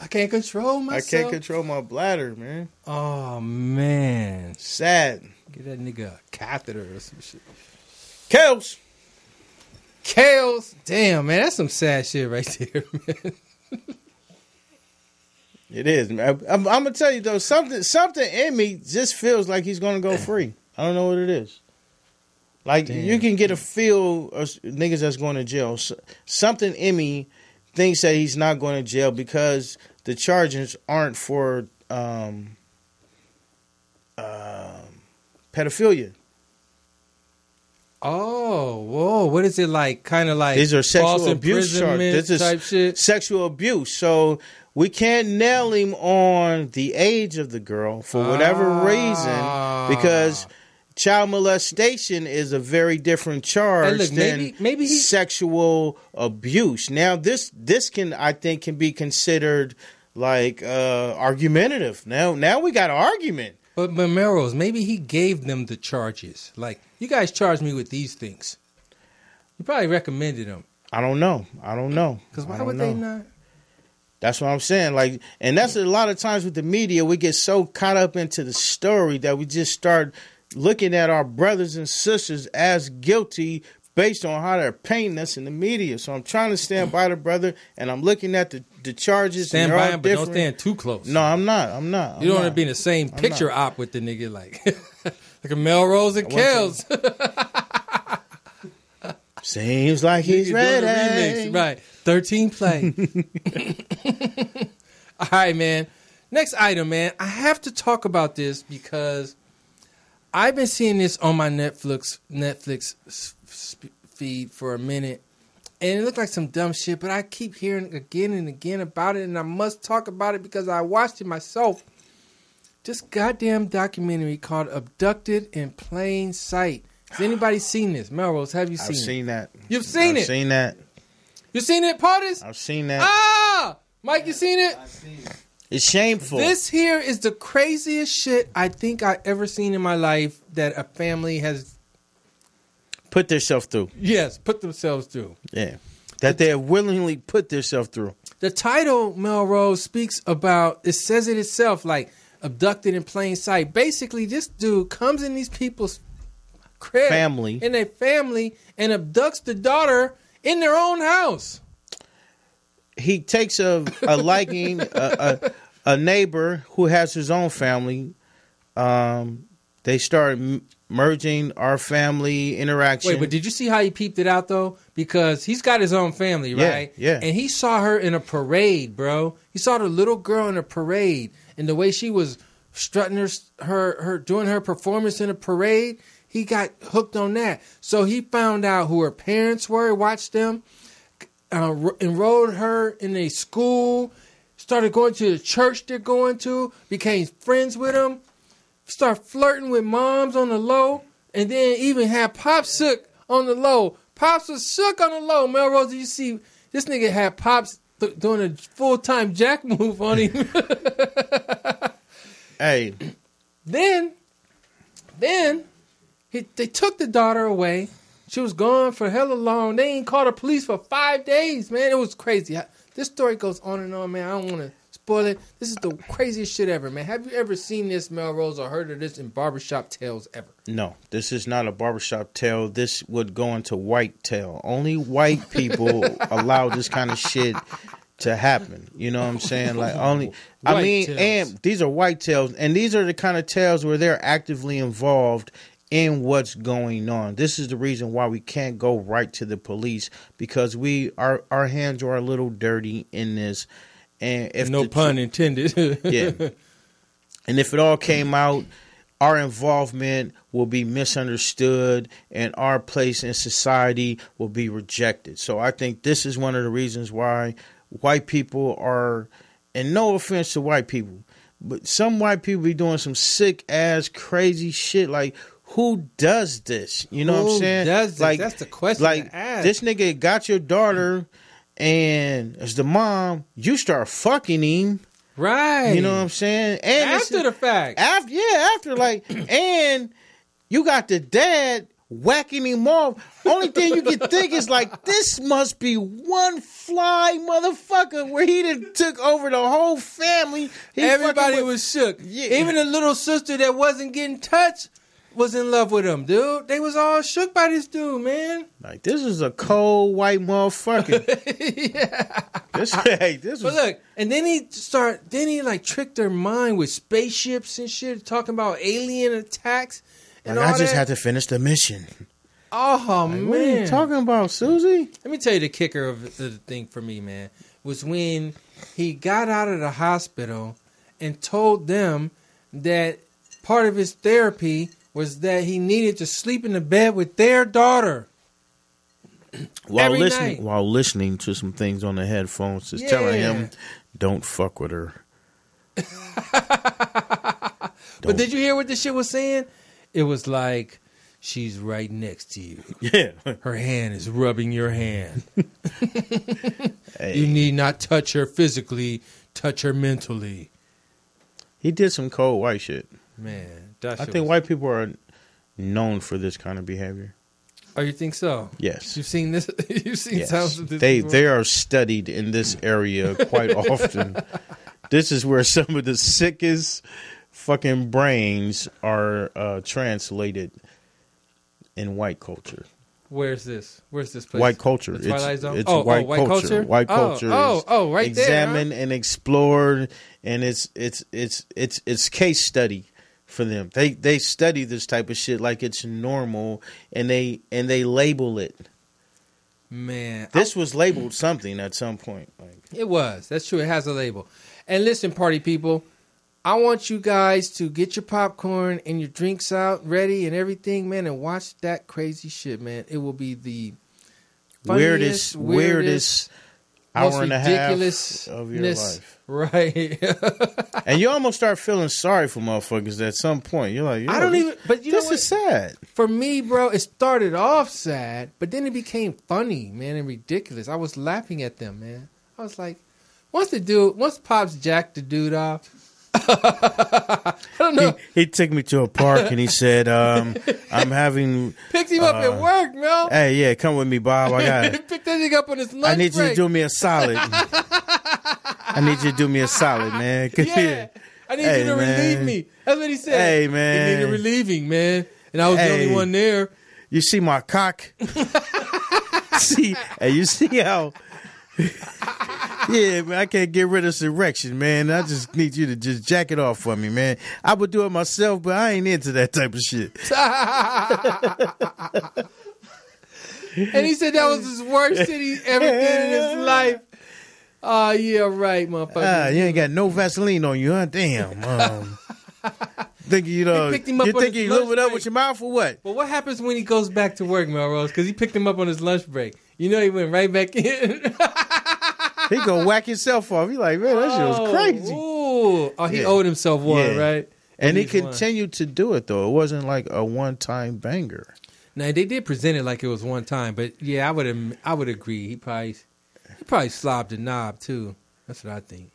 I can't control myself. I can't control my bladder, man. Oh, man. Sad. Get that nigga a catheter or some shit. Kales. Damn, man. That's some sad shit right there, man. It is, man. I'm going to tell you, though, something in me just feels like he's going to go free. I don't know what it is. Like, damn. You can get a feel of niggas that's going to jail. Something in me thinks that he's not going to jail because the charges aren't for pedophilia. Oh, whoa! What is it like? Kind of like these are sexual abuse charges. This is type shit. Sexual abuse. So we can't nail him on the age of the girl for whatever reason, because child molestation is a very different charge than maybe sexual abuse. Now, this I think can be considered like argumentative. Now we got an argument. But Melrose, maybe he gave them the charges. Like, you guys charged me with these things. You probably recommended them. I don't know. Because why would they not? That's what I'm saying. Like, and that's a lot of times with the media, we get so caught up into the story that we just start looking at our brothers and sisters as guilty based on how they're painting us in the media. So I'm trying to stand by the brother, and I'm looking at the charges. Stand by him, but don't stand too close. No, I'm not. You don't want to be in the same picture op with the nigga like like a Melrose and Kels. Seems like he's ready. Remix. Right. 13 play. All right, man. Next item, man. I have to talk about this because I've been seeing this on my Netflix feed for a minute, and it looked like some dumb shit, but I keep hearing again and again about it, and I must talk about it because I watched it myself. This goddamn documentary called Abducted in Plain Sight. Has anybody seen this? Melrose, have you seen it? I've seen that. You've seen it? I've seen that. You seen it, Partis? I've seen that. Ah! Mike, you seen it? I've seen it. It's shameful. This here is the craziest shit I think I ever seen in my life that a family has put themselves through. Yes, put themselves through. Yeah. That they have willingly put themselves through. The title, Melrose, speaks about, it says it itself, like, abducted in plain sight. Basically, this dude comes in these people's crib, in their family, and abducts the daughter in their own house. He takes a liking, a neighbor who has his own family. They start merging our family interaction. Wait, but did you see how he peeped it out, though? Because he's got his own family, right? Yeah. And he saw her in a parade, bro. He saw the little girl in a parade, and the way she was strutting her doing her performance in a parade, he got hooked on that. So he found out who her parents were, watched them, enrolled her in a school, started going to the church they're going to, became friends with them, start flirting with moms on the low, and then even had Pops shook on the low. Pops was shook on the low. Melrose, you see, this nigga had Pops doing a full-time jack move on him. Hey. Then they took the daughter away. She was gone for hella long. They ain't called the police for 5 days, man. It was crazy. This story goes on and on, man. I don't want to spoil it. This is the craziest shit ever, man. Have you ever seen this, Melrose, or heard of this in barbershop tales ever? No, this is not a barbershop tale. This would go into white tale. Only white people allow this kind of shit to happen. You know what I'm saying? Like and these are white tails, and these are the kind of tails where they're actively involved in what's going on. This is the reason why we can't go right to the police, because our hands are a little dirty in this. And if no pun intended. Yeah. And if it all came out, our involvement will be misunderstood and our place in society will be rejected. So I think this is one of the reasons why white people are, and no offense to white people, but some white people be doing some sick ass crazy shit. Like, who does this? You know what I'm saying? Who does this? Like, that's the question like, to ask. This nigga got your daughter, and as the mom, you start fucking him. Right. You know what I'm saying? And after the fact. After like, and you got the dad whacking him off. Only thing you can think is like, this must be one fly motherfucker where he done took over the whole family. Everybody was shook. Yeah. Even the little sister that wasn't getting touched was in love with him, dude. They was all shook by this dude, man. Like, this is a cold white motherfucker. Yeah. This was... But look, and then he like tricked their mind with spaceships and shit, talking about alien attacks and like, all I just that. had to finish the mission. Oh, like, man. What are you talking about, Susie? Let me tell you the kicker of the thing for me, man, was when he got out of the hospital and told them that part of his therapy was that he needed to sleep in the bed with their daughter. While listening to some things on the headphones, just telling him, don't fuck with her. But did you hear what this shit was saying? It was like, she's right next to you. Yeah. Her hand is rubbing your hand. Hey. You need not touch her physically, touch her mentally. He did some cold white shit. Man. I think white people are known for this kind of behavior. Oh, you think so? Yes. You've seen this? You've seen sounds of this They are studied in this area quite often. This is where some of the sickest fucking brains are translated in white culture. Where's this? Where's this place? White culture. The Twilight Zone? It's white culture. White culture. Right examined there. Huh? and explored, and it's case study for them. They study this type of shit like it's normal, and they label it. Man, this was labeled something at some point. Like, it was. That's true. It has a label. And listen, party people, I want you guys to get your popcorn and your drinks out ready and everything, man, and watch that crazy shit, man. It will be the funniest, weirdest hour and a half of your life. Right. And you almost start feeling sorry for motherfuckers at some point. You're like, I don't even, but you know what? This is sad. For me, bro, it started off sad, but then it became funny, man, and ridiculous. I was laughing at them, man. I was like, once Pops jacked the dude off, I don't know. He took me to a park and he said, I'm having... Picked him up at work, Mel. Hey, yeah, come with me, Bob. I got it. Picked that nigga up on his lunch break. I need you to do me a solid. I need you to do me a solid, man. Yeah. I need you to relieve me. That's what he said. Hey, man. He needed relieving, man. And I was the only one there. You see my cock? You see how... Yeah, man, I can't get rid of this erection, man. I just need you to just jack it off for me, man. I would do it myself, but I ain't into that type of shit. And he said that was his worst shit he ever did in his life. Oh, yeah, right, motherfucker. You ain't got no Vaseline on you, huh? Damn. Think you think you lube it up with your mouth or what? But what happens when he goes back to work, Melrose? Because he picked him up on his lunch break. You know he went right back in. He gonna whack himself off. He like, man, that shit was crazy. He owed himself one, right? And he continued to do it though. It wasn't like a one-time banger. Now they did present it like it was one time, but yeah, I would agree. He probably slobbed the knob too. That's what I think.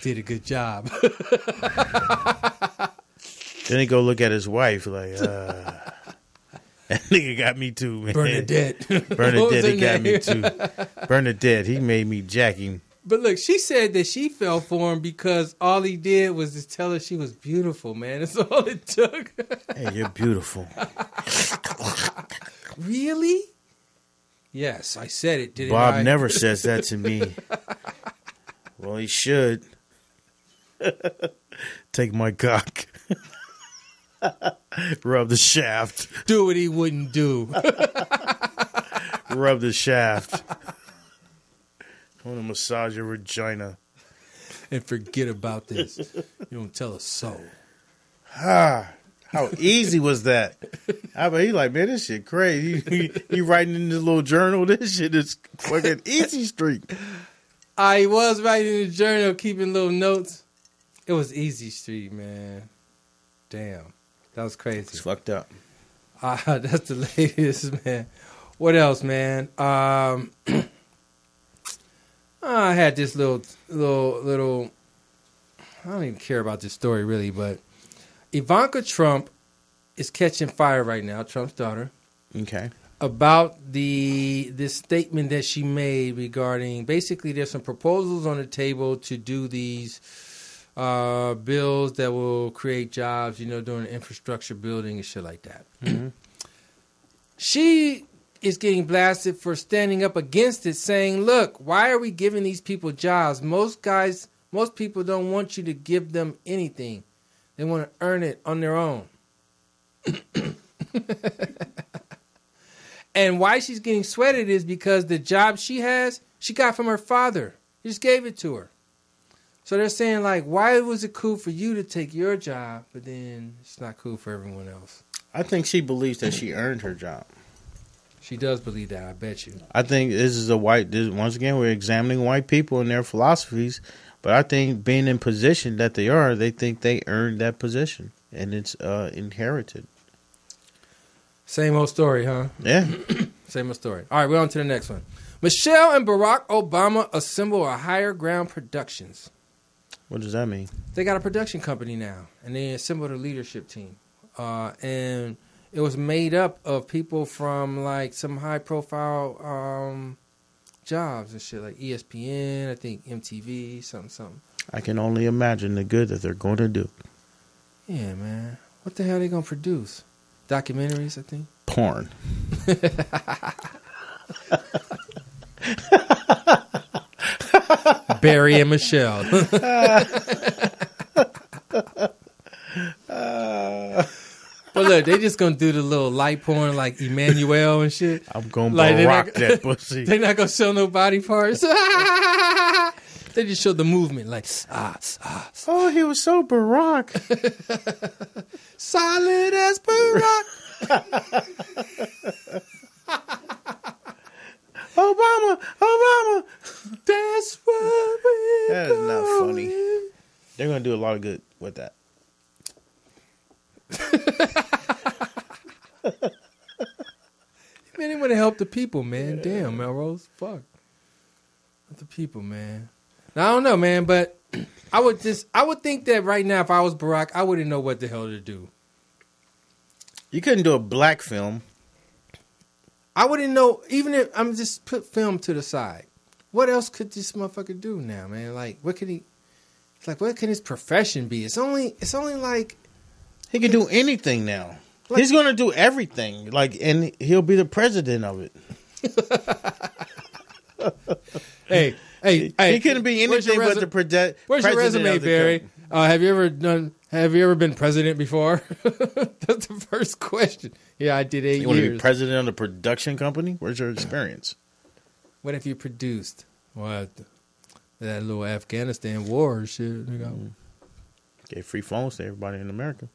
Did a good job. Then he go look at his wife like, that nigga got me too, man. Bernadette, he got me too. Bernadette, he made me jack him. But look, she said that she fell for him because all he did was just tell her she was beautiful, man. That's all it took. Hey, you're beautiful. Really? Yes, I said it. Didn't Bob I? never says that to me. Well, he should. Take my cock. Rub the shaft. Do what he wouldn't do. Rub the shaft. I want to massage your vagina. And forget about this. You don't tell a soul. How easy was that? I mean, he like, man, this shit crazy. He writing in this little journal. This shit is fucking easy street. I was writing in the journal, keeping little notes. It was easy street, man. Damn. That was crazy. It's fucked up. That's the latest, man. What else, man? I had this little. I don't even care about this story really, but Ivanka Trump is catching fire right now. Trump's daughter. Okay. About this statement that she made regarding basically there's some proposals on the table to do these bills that will create jobs, doing infrastructure building and shit like that. Mm-hmm. She is getting blasted for standing up against it, saying, look, why are we giving these people jobs? Most people don't want you to give them anything. They want to earn it on their own. And why she's getting sweated is because the job she has, she got from her father. He just gave it to her. So they're saying, like, why was it cool for you to take your job, but then it's not cool for everyone else? I think she believes that she earned her job. She does believe that, I bet you. I think once again, we're examining white people and their philosophies, but I think being in position that they are, they think they earned that position, and it's inherited. Same old story, huh? Yeah. Same old story. All right, we're on to the next one. Michelle and Barack Obama assemble a Higher Ground Productions. What does that mean? They got a production company now, and they assembled a leadership team. And it was made up of people from, like, some high-profile jobs and shit, like ESPN, I think MTV, something. I can only imagine the good that they're going to do. Yeah, man. What the hell are they going to produce? Documentaries, I think. Porn. Barry and Michelle. But look, they just gonna do the little light porn like Emmanuel and shit. I'm gonna rock that pussy. They not gonna show no body parts. They just show the movement, like Oh, he was so Barack. Solid as Barack. Obama. That's what we. That is not funny. They're gonna do a lot of good with that. Man, they want to help the people, man. Damn, Melrose. Fuck. Help the people, man. Now, I don't know, man, but I would think that right now, if I was Barack, I wouldn't know what the hell to do. You couldn't do a black film. I wouldn't know, even if I'm just put film to the side. What else could this motherfucker do now, man? Like, what can his profession be? It's only like he can do anything now. Like, he's gonna do everything. Like, and he'll be the president of it. Hey, he couldn't be anything but the president. Where's your resume, Barry? Have you ever been president before? That's the first question. Yeah, I did 8 years. You want to be president of a production company? Where's your experience? What have you produced? What? That little Afghanistan war shit. Gave free phones to everybody in America.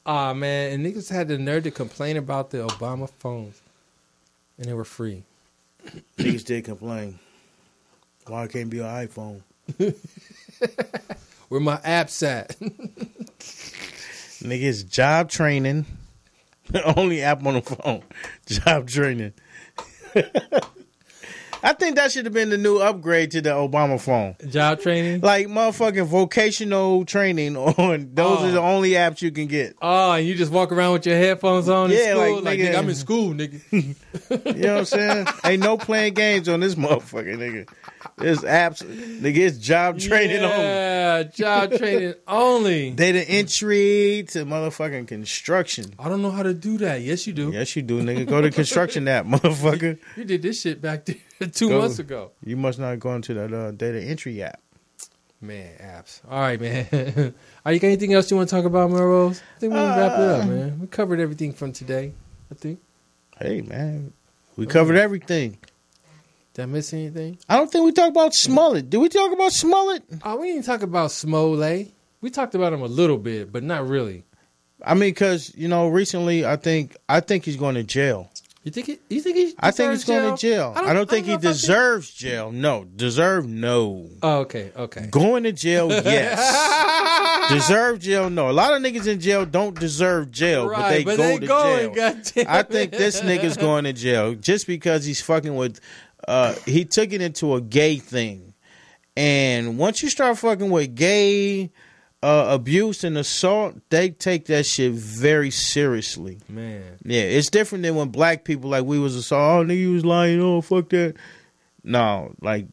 Man, and niggas had the nerve to complain about the Obama phones, and they were free. Niggas did complain. Why can't be an iPhone? Where my apps at? Niggas job training. The only app on the phone. Job training. I think that should have been the new upgrade to the Obama phone. Job training? Like motherfucking vocational training on those are the only apps you can get. Oh, and you just walk around with your headphones on in school? Like, nigga, I'm in school, nigga. You know what I'm saying? Ain't no playing games on this motherfucker, nigga. It's apps, nigga, it's job training only. Yeah, job training only. Data entry to motherfucking construction. I don't know how to do that. Yes, you do. Yes, you do, nigga. Go to construction app, motherfucker. You did this shit back there 2 months ago. You must not go into that data entry app. Man, apps. All right, man. You got anything else you want to talk about, Melrose? I think we can wrap it up, man. We covered everything from today, I think. Hey, man. We covered everything. Did I miss anything? I don't think we talked about Smollett. Did we talk about Smollett? We didn't talk about Smollett. We talked about him a little bit, but not really. I mean, because, recently, I think he's going to jail. You think he deserves I think he's going to jail. I don't think he deserves jail. No. Deserve, no. Oh, okay. Going to jail, yes. Deserve jail, no. A lot of niggas in jail don't deserve jail, right, but they go to jail. Goddamn. I think this nigga's going to jail just because he's fucking with... he took it into a gay thing. And once you start fucking with gay abuse and assault, they take that shit very seriously. Man. Yeah, it's different than when black people, like, we was assault. Oh, nigga, you was lying. Oh, fuck that. No, like,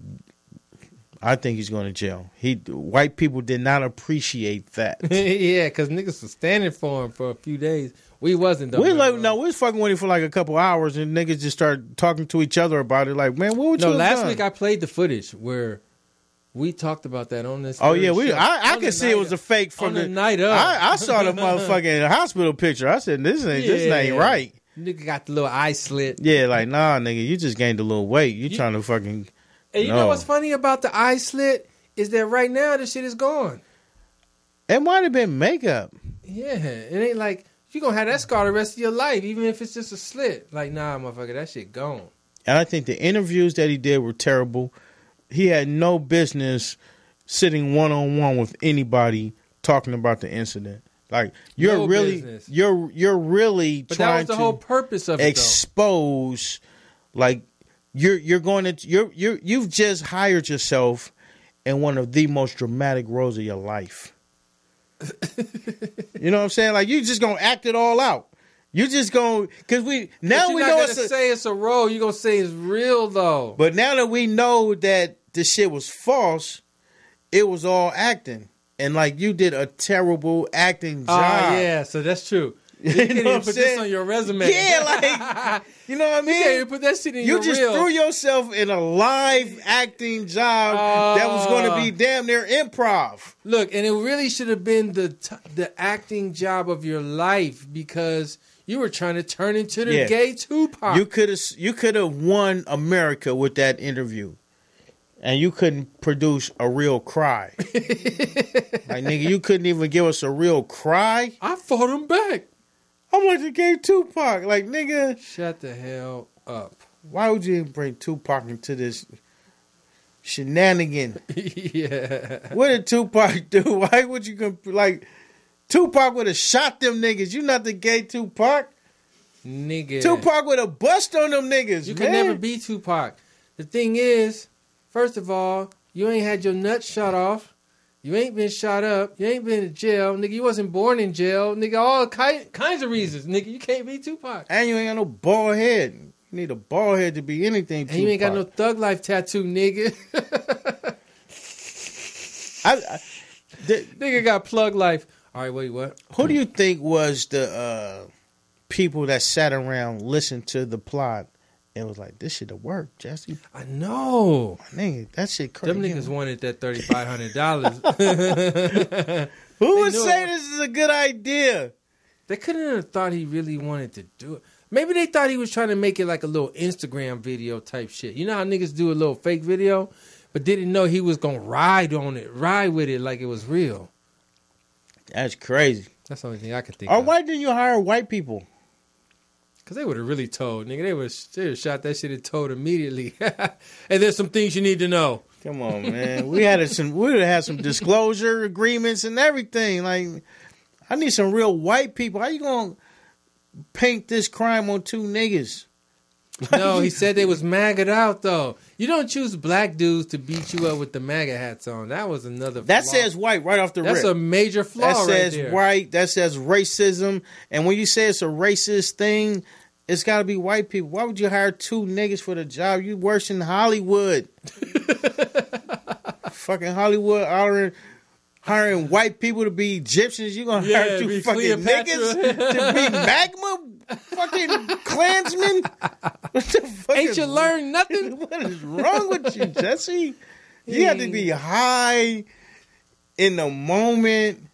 I think he's going to jail. White people did not appreciate that. Yeah, because niggas was standing for him for a few days. We wasn't, though. We was fucking with him for like a couple hours, and niggas just started talking to each other about it. Like, man, what would you have last done? week I played the footage where we talked about that on this. Oh yeah, I could see it was a fake from the night up. I saw the motherfucking hospital picture. I said, this ain't right. Nigga got the little eye slit. Yeah, like, nah, nigga, you just gained a little weight. You trying to fucking. And you know what's funny about the eye slit is that right now the shit is gone. It might have been makeup. Yeah, it ain't like. You're going to have that scar the rest of your life, even if it's just a slit. Like, nah, motherfucker, that shit gone. And I think the interviews that he did were terrible. He had no business sitting one-on-one with anybody talking about the incident. Like, you're really but trying that was the whole purpose of it, expose, like, you've just hired yourself in one of the most dramatic roles of your life. You know what I'm saying? Like, you just gonna act it all out. You just gonna because we know say it's a role. You gonna say it's real though. But now that we know that the shit was false, it was all acting, and like you did a terrible acting job. Yeah, so that's true. You can't even put this on your resume. Yeah, like, you know what I mean? You can't even put that shit in your reel. You just threw yourself in a live acting job that was going to be damn near improv. Look, and it really should have been the acting job of your life because you were trying to turn into the gay Tupac. You could have won America with that interview. And you couldn't produce a real cry. Like, nigga, you couldn't even give us a real cry. I fought him back. I'm like the gay Tupac. Like, nigga. Shut the hell up. Why would you bring Tupac into this shenanigan? Yeah. What did Tupac do? Why would you, like, Tupac would have shot them niggas. You not the gay Tupac. Nigga. Tupac would have bust on them niggas, You can never be Tupac. The thing is, first of all, you ain't had your nuts shot off. You ain't been shot up. You ain't been in jail. Nigga, you wasn't born in jail. Nigga, all kinds of reasons. Nigga, you can't be Tupac. And you ain't got no bald head. You need a bald head to be anything Tupac. And you ain't got no thug life tattoo, nigga. Nigga got plug life. All right, wait, what? Who do you think was the people that sat around, listened to the plot, and was like, this shit'll work, Jesse? I know. Nigga, that shit crazy. Them niggas wanted that $3,500. Who would say this is a good idea? They couldn't have thought he really wanted to do it. Maybe they thought he was trying to make it like a little Instagram video type shit. You know how niggas do a little fake video? But didn't know he was going to ride with it like it was real. That's crazy. That's the only thing I could think of. Or why didn't you hire white people? Because they would have really told, nigga. They would have shot that shit and told immediately. And there's some things you need to know. Come on, man. We would have had some disclosure agreements and everything. Like, I need some real white people. How you going to paint this crime on two niggas? No, he said they was maggot out, though. You don't choose black dudes to beat you up with the MAGA hats on. That was another flaw. That says white right off the rip. That's a major flaw right there. That says white. That says racism. And when you say it's a racist thing, it's got to be white people. Why would you hire 2 niggas for the job? You worse in Hollywood. Fucking Hollywood hiring white people to be Egyptians. You going to hire 2 fucking niggas to be magma fucking Klansmen? What the fuck? Ain't you learned nothing? What is wrong with you, Jesse? You have to be high in the moment.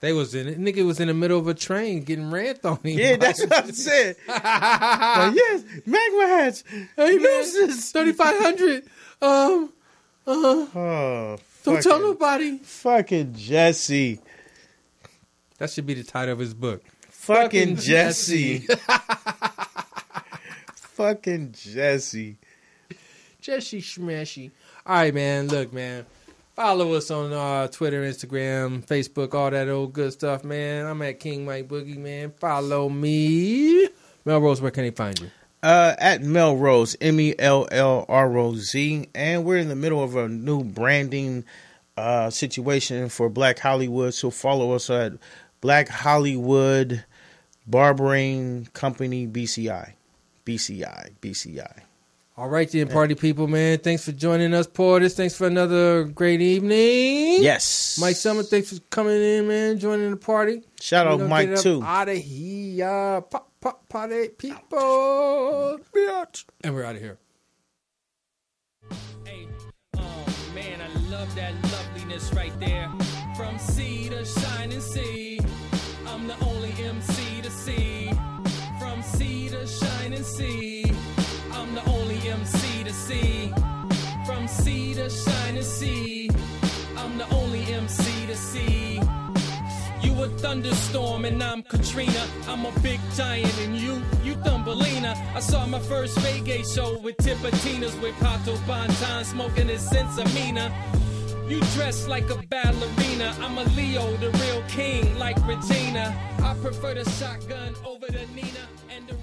Nigga was in the middle of a train getting rant on him. Yeah, that's what I said. Yes, magma hats. Hey, loses 3,500. Don't tell nobody. Fucking Jesse. That should be the title of his book. Fucking Jesse. Fucking Jesse. Jesse Smashy. All right, man. Look, man. Follow us on Twitter, Instagram, Facebook, all that old good stuff, man. I'm at King Mike Boogie, man. Follow me. Melrose, where can they find you? At Melrose, MELLROZ. And we're in the middle of a new branding situation for Black Hollywood. So follow us at Black Hollywood Barbering Company, BCI. All right, then, party people, man. Thanks for joining us, Portis. Thanks for another great evening. Yes. Mike Summer, thanks for coming in, man, joining the party. Shout out Mike, too. Out of here. Pop, party people. Bitch. And we're out of here. Hey, oh, man, I love that loveliness right there. From sea to shining sea, I'm the only MC to see. From sea to shining sea, I'm the only MC to see. From sea to shining sea, I'm the only MC to see. You a thunderstorm and I'm Katrina. I'm a big giant and you Thumbelina. I saw my first reggae show with Tipatinas with Pato Bonton smoking his Sensamina. You dress like a ballerina. I'm a Leo, the real king, like Regina. I prefer the shotgun over the Nina and the